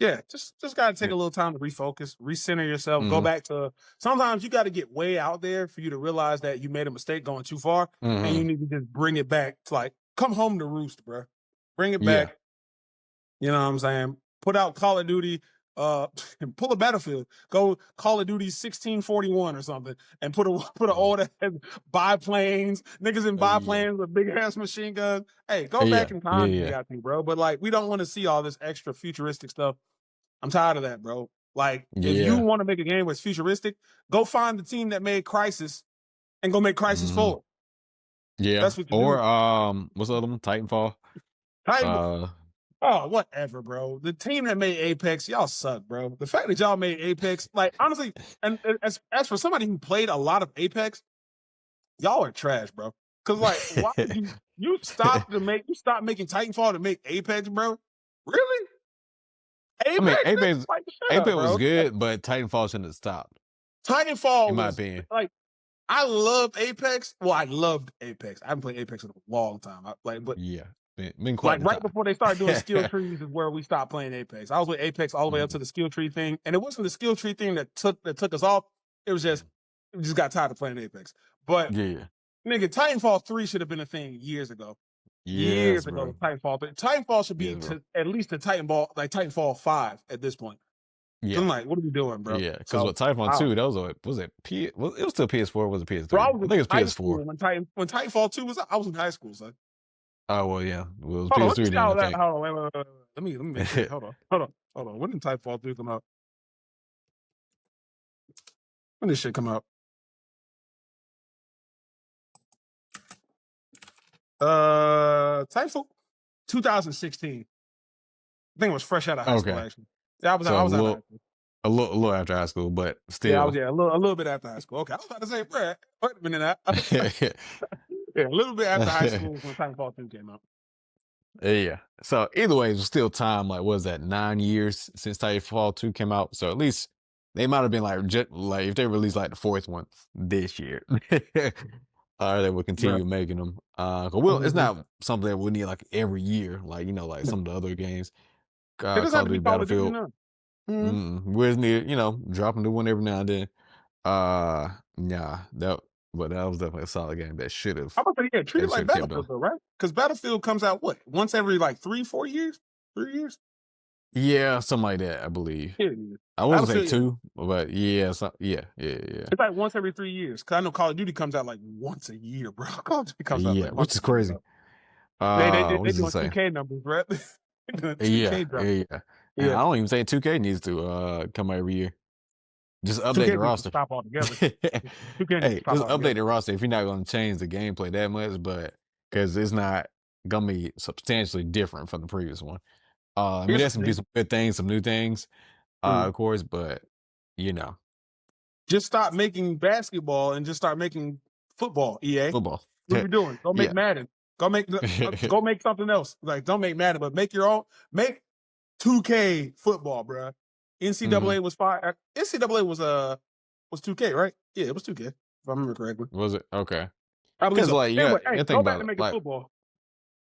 B: Yeah, just gotta take
A: Yeah.
B: a little time to refocus, recenter yourself, go
A: Mhm,
B: back to sometimes you gotta get way out there for you to realize that you made a mistake going too far, and you
A: mhm.
B: need to just bring it back to like come home to roost, bro. Bring it
A: Yeah.
B: back. You know what I'm saying? Put out Call of Duty, and pull a Battlefield. Go Call of Duty 1641 or something, and put an
A: Mhm.
B: old ass biplanes, niggas in
A: Yeah.
B: biplanes with big ass machine guns. Hey, go back
A: Yeah.
B: in
A: Yeah,
B: time if you
A: yeah.
B: got to, bro. But like, we don't want to see all this extra futuristic stuff. I'm tired of that, bro. Like, if you
A: Yeah.
B: want to make a game that's futuristic, go find the team that made Crisis and go make Crisis
A: Mhm.
B: 4.
A: Yeah.
B: That's what you
A: Or,
B: do.
A: what's the other one? Titanfall?
B: Titan,
A: Uh,
B: oh, whatever, bro. The team that made Apex, y'all suck, bro. The fact that y'all made Apex, like honestly, and as for somebody who played a lot of Apex, y'all are trash, bro. Cause like, why did you stop making Titanfall to make Apex, bro? Really?
A: I mean,
B: Apex? Nigga? Like, shut up,
A: Apex was
B: bro.
A: good, but Titanfall shouldn't have stopped,
B: Titanfall
A: in my
B: was
A: opinion.
B: like I loved Apex. Well, I loved Apex. I haven't played Apex in a long time. But
A: Yeah. Been quite
B: like
A: the
B: right
A: time.
B: before they started doing skill trees is where we stopped playing Apex. I was with Apex all the way up to
A: Mhm,
B: the skill tree thing, and it wasn't the skill tree thing that took us off. It was just
A: mhm.
B: we just got tired of playing Apex. But
A: Yeah.
B: nigga, Titanfall 3 should have been a thing years ago.
A: Yes,
B: Years ago,
A: bro.
B: Titanfall 3. Titanfall should be
A: Yes, bro.
B: to at least to Titanfall 5 at this point. So I'm
A: Yeah.
B: like, what are we doing, bro?
A: Yeah. Because
B: So
A: what Titanfall
B: I don't
A: 2,
B: know.
A: that was a was it P was it was still PS4, was it
B: Bro, I
A: PS3?
B: was
A: I
B: in
A: think it's
B: high
A: PS4.
B: school when Titanfall 2 was out. I was in high school, son.
A: Oh, well, yeah. Well, it was
B: Hold on, let me
A: PS3
B: see
A: then,
B: how
A: I
B: that.
A: think.
B: Hold on, wait. Let me make sure. Hold on. When did Titanfall 3 come out? When did this shit come out? Titanfall 2016. I think it was fresh out of high school,
A: Okay.
B: actually. Yeah,
A: So
B: I was out of high school.
A: a little after high school, but
B: Yeah, I was
A: still.
B: a little bit after high school. Okay, I was about to say, bro, wait a minute. Yeah, a little bit after high school when Titanfall 2 came out.
A: Yeah. So either way, it's still time. Like, what is that? 9 years since Titanfall 2 came out. So at least they might have been like, like if they released like the fourth one this year, they would
B: Bro.
A: continue making them. 'Cause we'll, it's
B: Mhm.
A: not something that we need like every year, like like some of the other games.
B: It doesn't
A: Call
B: have
A: of
B: to be
A: Duty
B: Call of Duty
A: Battlefield.
B: now. Mhm.
A: We just need drop a new one every now and then. Yeah, but that was definitely a solid game that
B: I'm about to say, yeah, treat it like
A: should have kept going.
B: Battlefield, though, right? Because Battlefield comes out what once every like 3-4 years, 3 years.
A: Yeah, something like that, I believe.
B: Yeah, yeah.
A: I wasn't say
B: Battlefield, yeah.
A: 2, but yeah, yeah.
B: It's like once every 3 years. Cause I know Call of Duty comes out like once a year, bro. Call of Duty comes out
A: Yeah,
B: like once
A: which is
B: a year,
A: crazy.
B: bro. They
A: Which is
B: doing
A: insane.
B: 2K numbers, right? They doing
A: Yeah,
B: 2K drop.
A: yeah. And
B: Yeah.
A: I don't even think 2K needs to come out every year. Just update
B: 2K
A: the
B: needs to
A: roster.
B: stop altogether. 2K needs to
A: Hey,
B: stop
A: just update
B: altogether.
A: the roster if you're not going to change the gameplay that much, but because it's not gonna be substantially different from the previous one. I mean,
B: Here's
A: there's
B: the
A: some be
B: thing.
A: some good things, some new things,
B: Mhm.
A: of course, but you know,
B: Just stop making basketball and just start making football. EA,
A: football.
B: what are we doing? Go make
A: Yeah.
B: Madden. Go make something else. Like don't make Madden, but make your own. Make 2K football, bro.
A: hmm
B: NCAA was fire. NCAA was 2K, right? Yeah, it was 2K if I remember correctly.
A: Was it okay?
B: I believe
A: Because
B: so.
A: like
B: Anyway, hey,
A: you think
B: go back
A: about
B: to
A: it,
B: making football.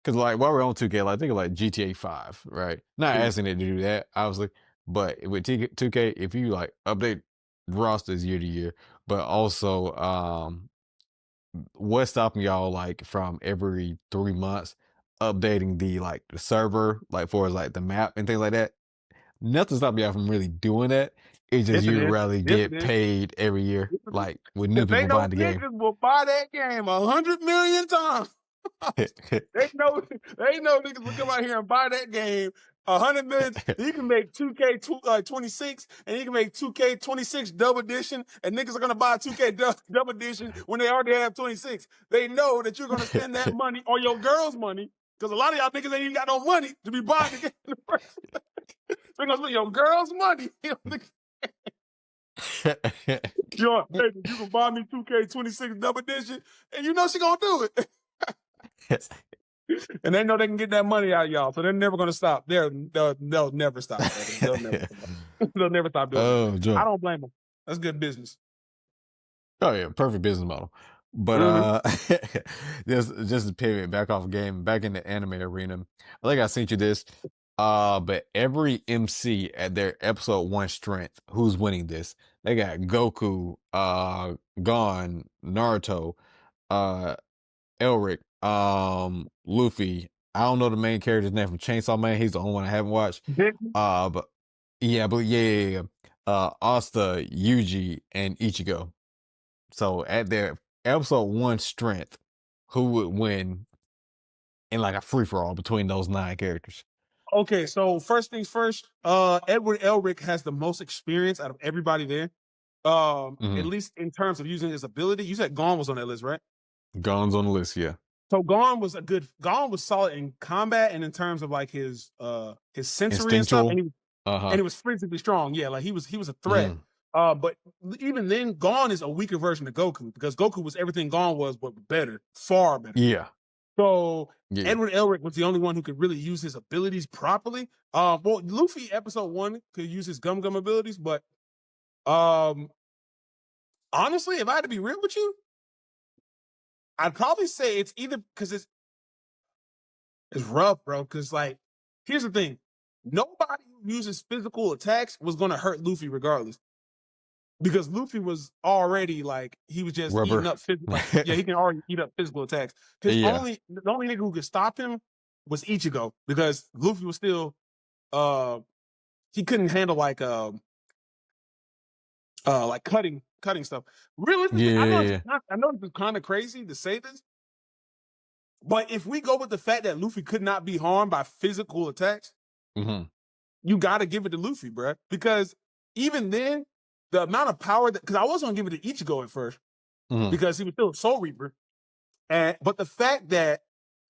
A: because like while we're on 2K, like think of like GTA 5, right? Not
B: Mm.
A: asking it to do that, obviously, but with 2K, if you like update rosters year to year, but also what's stopping y'all like from every 3 months updating the like the server, like for like the map and things like that? Nothing stopping y'all from really doing that. It's just
B: Yes, it
A: you'd
B: is.
A: rather
B: Yes, it
A: get
B: is.
A: paid every year,
B: Yes, it is.
A: like with new
B: Cause they
A: people
B: know
A: buying the game.
B: niggas will buy that game 100 million times. They know niggas will come out here and buy that game 100 million. He can make 2K 26, and he can make 2K 26 double edition, and niggas are gonna buy 2K double edition when they already have 26. They know that you're gonna spend that money on your girl's money, because a lot of y'all niggas ain't even got no money to be buying the game in the first place. They're gonna spend your girl's money. Hey, you can buy me 2K 26 double edition, and you know she gonna do it. And they know they can get that money out of y'all, so they're never gonna stop. They'll never stop, brother. They'll never stop. They'll never stop doing that.
A: Oh,
B: I
A: Joe.
B: don't blame them. That's good business.
A: Oh yeah, perfect business model. But
B: Mhm.
A: just to pivot back off game, back in the anime arena. I think I sent you this. But every MC at their episode one strength, who's winning this? They got Goku, Gon, Naruto, uh, Elric, Luffy. I don't know the main character's name from Chainsaw Man. He's the only one I haven't watched.
B: Deku?
A: But yeah, but yeah. Asta, Yuji, and Ichigo. So at their episode one strength, who would win in like a free for all between those nine characters?
B: Okay, so first things first, Edward Elric has the most experience out of everybody there. At
A: hmm
B: least in terms of using his ability. You said Gon was on that list, right?
A: Guns on the list, yeah.
B: So Gon was solid in combat and in terms of like his sensory and stuff,
A: Instinctual. Uh
B: and
A: huh.
B: he was physically strong. Yeah, like he was a threat.
A: Mm,
B: But even then, Gon is a weaker version of Goku because Goku was everything Gon was, but better, far better.
A: yeah.
B: So
A: Yeah.
B: Edward Elric was the only one who could really use his abilities properly. Well, Luffy episode one could use his Gum Gum abilities, but um, honestly, if I had to be real with you, I'd probably say it's either because it's rough, bro. Because like, here's the thing: nobody who uses physical attacks was going to hurt Luffy regardless. Because Luffy was already like he was just eating
A: Rubber.
B: up physical. Like yeah, he can already eat up physical attacks. Because
A: yeah.
B: the only nigga who could stop him was Ichigo because Luffy was still uh he couldn't handle like cutting stuff. Realistically,
A: Yeah.
B: I know this is kind of crazy to say this, but if we go with the fact that Luffy could not be harmed by physical attacks,
A: hmm
B: you got to give it to Luffy, bro. Because even then, the amount of power that because I was gonna give it to Ichigo at first
A: hmm
B: because he was still a Soul Reaper, and but the fact that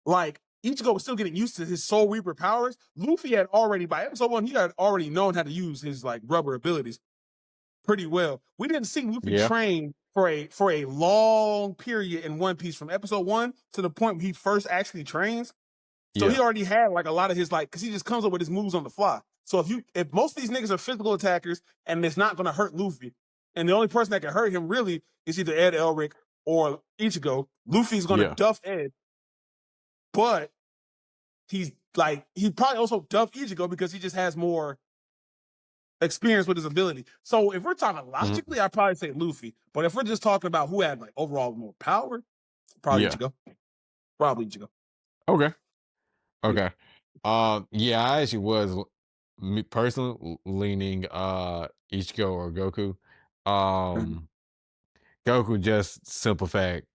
B: like Ichigo was still getting used to his Soul Reaper powers, Luffy had already by episode one he had already known how to use his like rubber abilities pretty well. We didn't see Luffy
A: Yeah.
B: train for a long period in One Piece from episode one to the point where he first actually trains. So he
A: Yeah.
B: already had like a lot of his like because he just comes up with his moves on the fly. So if most of these niggas are physical attackers and it's not gonna hurt Luffy, and the only person that can hurt him really is either Ed Elric or Ichigo, Luffy's gonna
A: Yeah.
B: duff Ed, but he probably also duff Ichigo because he just has more experience with his ability. So if we're talking
A: hmm
B: logically, I'd probably say Luffy. But if we're just talking about who had like overall more power, probably
A: Yeah.
B: Ichigo. Probably Ichigo.
A: Okay.
B: Yeah.
A: Okay. Yeah, I actually was me personally leaning Ichigo or Goku.
B: Mhm.
A: Um Goku just simple fact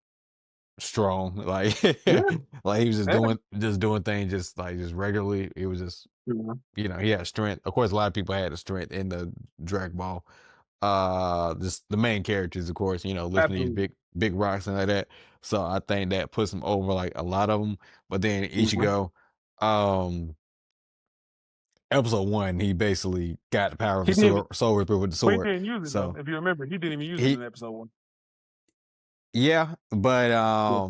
A: strong. Like
B: Yeah.
A: like he was
B: Yeah.
A: just doing things just regularly. It was just
B: Yeah.
A: he had strength. Of course a lot of people had the strength in the Dragon Ball. Just the main characters, of course, lifting these
B: Absolutely.
A: big rocks and like that. So I think that puts him over like a lot of them. But then
B: Mhm.
A: Ichigo, um episode 1, he basically got the power of
B: He
A: a
B: didn't even,
A: soul ripper with the
B: but he
A: sword.
B: didn't use it though.
A: So
B: If you remember, he didn't even use it
A: he
B: in episode 1.
A: yeah, but
B: Yeah.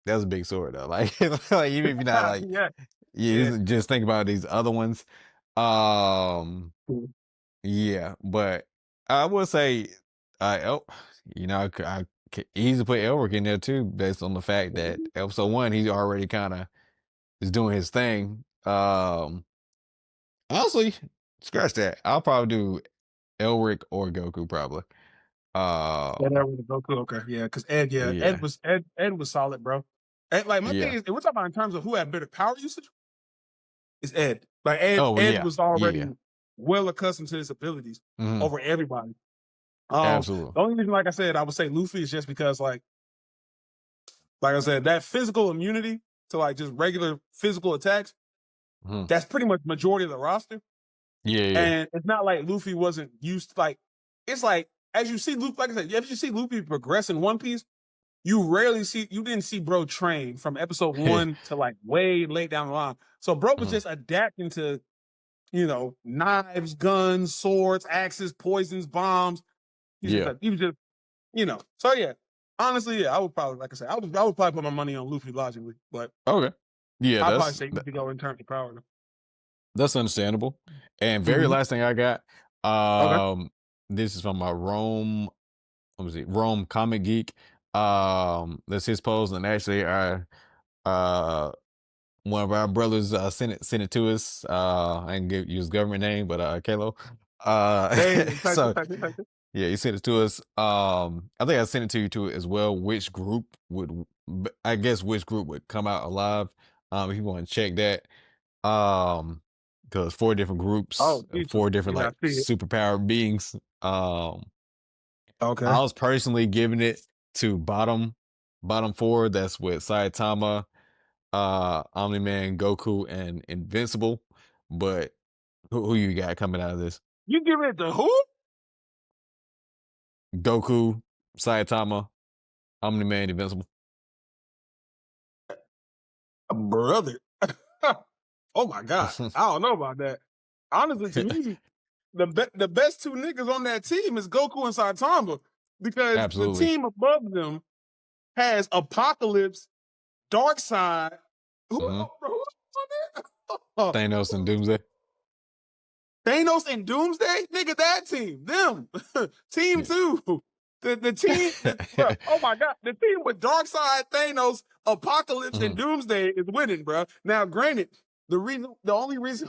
A: that was a big sword though. Like, like even if you're not like
B: Yeah, yeah.
A: you just think about these other ones. Um yeah, but I would say I could easily put Elric in there too, based on the fact that episode 1 he already kind of is doing his thing. Honestly, scratch that. I'll probably do Elric or Goku probably.
B: Yeah, that
A: Um,
B: was Goku. Okay, yeah, because Ed, yeah,
A: yeah,
B: Ed was solid, bro. Ed, like my thing
A: yeah.
B: is, if we're talking about in terms of who had better power usage, it's Ed. Like
A: Oh
B: Ed
A: yeah,
B: was already
A: yeah.
B: well accustomed to his abilities
A: Hmm.
B: over everybody.
A: Absolutely.
B: The only reason, like I said, I would say Luffy is just because, like I said, that physical immunity to like just regular physical attacks,
A: Hmm.
B: that's pretty much majority of the roster.
A: Yeah, yeah.
B: And it's not like Luffy wasn't used to, like, it's like as you see Luffy, like I said, if you see Luffy progress in One Piece, you didn't see bro train from episode
A: Yeah.
B: 1 to like way late down the line. So bro was
A: Mhm.
B: just adapting to, knives, guns, swords, axes, poisons, bombs.
A: Yeah.
B: He was just, So yeah, honestly, yeah, I would probably, like I said, I would probably put my money on Luffy logically, but
A: Okay. Yeah,
B: I'd probably say Luffy go in terms of power.
A: that's understandable. And very
B: Mm-hmm.
A: last thing I got,
B: Okay.
A: this is from my Rome. Let me see, Rome Comic Geek. That's his post, and actually, uh one of our brothers sent it to us. I didn't use government name, but Kalo. Uh,
B: Hey,
A: so
B: type it.
A: yeah, he sent it to us. I think I sent it to you too as well. Which group I guess which group would come out alive? If you want to check that, because 4 different groups,
B: Oh, Jesus.
A: 4 different
B: You
A: like
B: not see it.
A: superpower beings.
B: Okay.
A: I was personally giving it to bottom 4. That's with Saitama, Omni Man, Goku, and Invincible. But who you got coming out of this?
B: You giving it to who?
A: Goku, Saitama, Omni Man, Invincible.
B: A brother. Oh my God. I don't know about that. Honestly, to me, the best 2 niggas on that team is Goku and Saitama because the
A: Absolutely.
B: team above them has Apocalypse, Darkseid.
A: Hmm.
B: Who on there? Oh,
A: Thanos and Doomsday.
B: Thanos and Doomsday? Nigga, that team. Them. Team
A: Yeah.
B: 2. The team, bro, oh my God. The team with Darkseid, Thanos, Apocalypse, and
A: Mhm.
B: Doomsday is winning, bro. Now, granted, the only reason,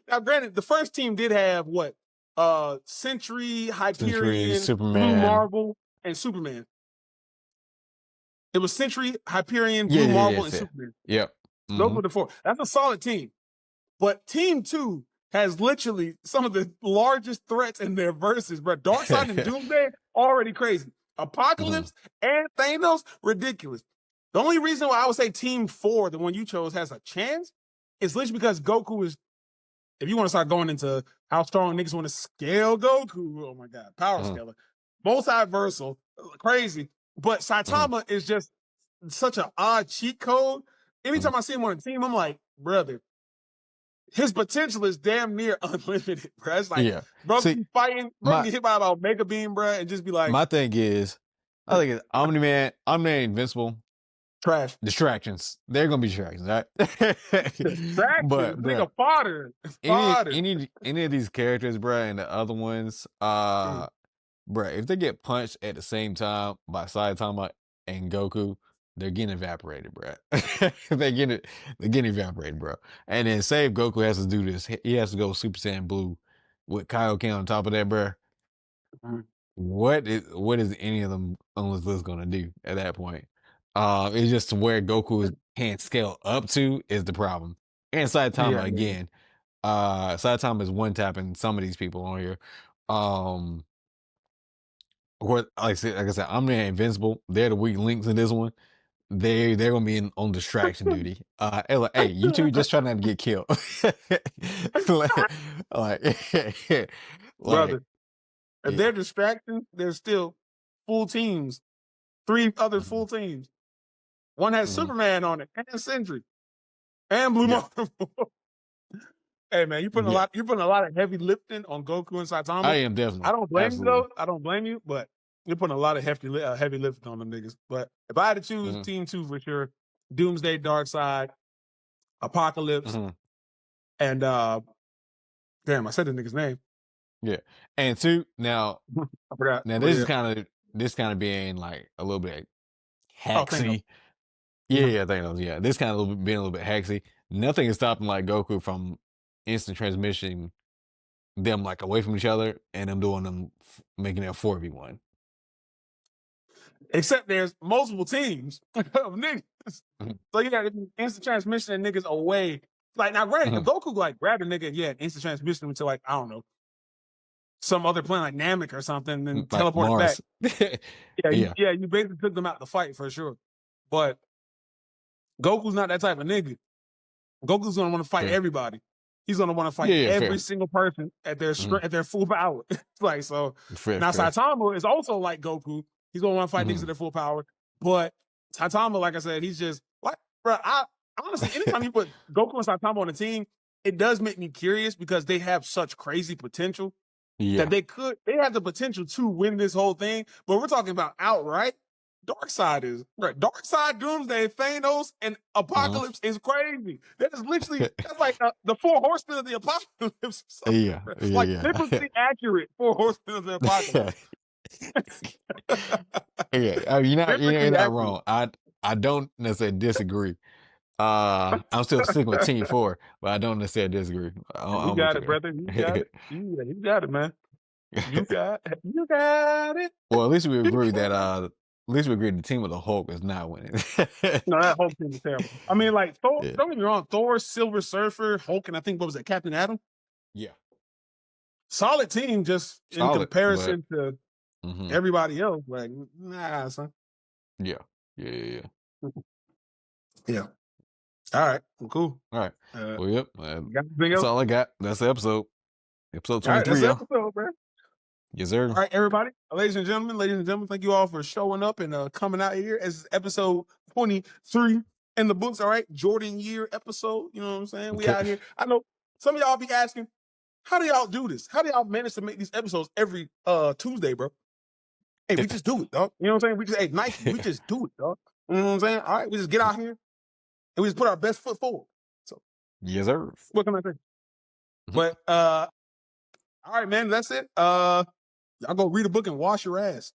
B: now granted, the first team did have what? Sentry,
A: Century,
B: Hyperion, Blue
A: Superman.
B: Marvel, and Superman. It was Sentry, Hyperion,
A: Yeah,
B: Blue
A: yeah,
B: Marvel,
A: yes,
B: and
A: yeah.
B: Superman.
A: Yep.
B: Those
A: Hmm.
B: were the 4. That's a solid team. But Team 2 has literally some of the largest threats in their verses, bro. Darkseid and Doomsday, already crazy.
A: Hmm.
B: Apocalypse and Thanos, ridiculous. The only reason why I would say Team 4, the one you chose, has a chance is literally because Goku is, if you want to start going into how strong niggas want to scale Goku, oh my God, power
A: Hmm.
B: scaler, multiversal, crazy. But
A: Hmm.
B: Saitama is just such an odd cheat code.
A: Hmm.
B: Anytime I see him on a team, I'm like, brother, his potential is damn near unlimited, bro. It's like,
A: Yeah.
B: bro
A: See,
B: can be fighting, bro can
A: my
B: get hit by about Mega Beam, bro, and just be like,
A: my thing is, I think it's Omni Man, Invincible.
B: trash.
A: Distractions. They're gonna be distractions, right?
B: Distractions,
A: But
B: nigga,
A: bruh,
B: fodder.
A: any
B: Fodder.
A: any any of these characters, bruh, and the other ones,
B: Mm.
A: bruh, if they get punched at the same time by Saitama and Goku, they're getting evaporated, bruh. They're getting evaporated, bro. And then save Goku has to do this. He has to go Super Saiyan Blue with Kaioken on top of that, bruh.
B: Mm.
A: What is any of them on this list gonna do at that point? It's just to where Goku can't scale up to is the problem. And
B: Yeah,
A: Saitama
B: yeah.
A: again. Saitama is one tapping some of these people on here. Um, what like I said, I'm the Invincible. They're the weak links in this one. They're gonna be on distraction duty. Hey, you two just try not to get killed. like, like, like,
B: Brother, if they're
A: yeah.
B: distracting, there's still full teams. 3 other
A: Mhm.
B: full teams. One has
A: Mhm.
B: Superman on it, and Sentry, and Blue
A: Yeah.
B: Marvel. Hey man,
A: Yeah,
B: you're putting a lot of heavy lifting on Goku and
A: I
B: Saitama.
A: am
B: I
A: definitely,
B: don't blame you
A: absolutely.
B: though. I don't blame you, but you're putting a lot of heavy lifting on them niggas. But if I had to choose
A: Mhm,
B: team two for sure, Doomsday, Darkseid, Apocalypse,
A: mhm,
B: and damn, I said the nigga's name.
A: yeah, and two now
B: I forgot.
A: now
B: But
A: this is
B: yeah.
A: kinda being, like, a little bit
B: Oh, Thanos.
A: hacksy. Yeah,
B: Mhm.
A: yeah, Thanos, yeah, this kinda little bit being a little bit hacksy. Nothing is stopping, like, Goku from instant transmission them, like, away from each other and them doing them f making it a 4v1.
B: Except there's multiple teams of niggas.
A: Mhm,
B: So you got instant transmission and niggas away. Like now, granted, if
A: mhm,
B: Goku like grabbed a nigga, yeah, instant transmission into like I don't know some other planet like Namek or something, and
A: like
B: teleported back.
A: Mars. Yeah,
B: Yeah, you basically took them out the fight for sure. But Goku's not that type of nigga. Goku's gonna want to fight
A: fair.
B: everybody. He's gonna want to fight
A: Yeah, yeah,
B: every
A: fair.
B: single person at their
A: Mhm,
B: at their full power. Like so.
A: fair,
B: Now
A: fair.
B: Saitama is also like Goku. He's gonna want to fight niggas at
A: Mhm.
B: their full power. But Saitama, like I said, he's just like, bro. I honestly, anytime you put Goku and Saitama on a team, it does make me curious because they have such crazy potential that
A: Yeah,
B: they have the potential to win this whole thing. But we're talking about outright. Dark Side is right. Dark Side, Doomsday, Thanos, and
A: mhm.
B: Apocalypse is crazy. That is literally that's like the four horsemen of the apocalypse. Or something,
A: Yeah,
B: bro. Like
A: yeah, yeah.
B: biblically accurate four horsemen of the apocalypse.
A: Yeah, you're
B: Biblically
A: not
B: accurate.
A: wrong. I don't necessarily disagree. I'm still sticking with Team 4, but I don't necessarily disagree.
B: You
A: I'm with
B: got
A: you
B: it, brother. You got
A: there.
B: it. You got it, man. You got it.
A: Well, at least we
B: You
A: agree
B: got
A: that,
B: it.
A: at least we agree the team with the Hulk is not winning.
B: No, that whole team is terrible. I mean, like Thor.
A: Yeah.
B: Don't get me wrong. Thor, Silver Surfer, Hulk, and I think what was it, Captain Atom?
A: Yeah.
B: Solid team, just in
A: Solid, but
B: comparison to
A: mhm.
B: everybody else. Like, nah, son.
A: Yeah. Yeah, yeah, yeah.
B: Yeah. All right. Well, cool.
A: Alright.
B: Uh,
A: Well, yep,
B: you got anything
A: that's
B: else?
A: all I got. That's the episode. Episode
B: All right. That's
A: 23,
B: the
A: y'all.
B: episode, man.
A: Yes, sir.
B: All right, everybody, ladies and gentlemen, thank you all for showing up and coming out here as episode 23 in the books. All right, Jordan year episode. You know what I'm saying? We
A: Okay.
B: out here. I know some of y'all be asking, how do y'all do this? How do y'all manage to make these episodes every Tuesday, bro? Hey, we just do it, dog. You know what I'm saying? We just hey Nike, we just do it, dog. You know what I'm saying? All right, we just get out here and we just put our best foot forward. So
A: Yes, sir.
B: what can I say?
A: Mhm.
B: But all right, man, that's it. Y'all go read a book and wash your ass.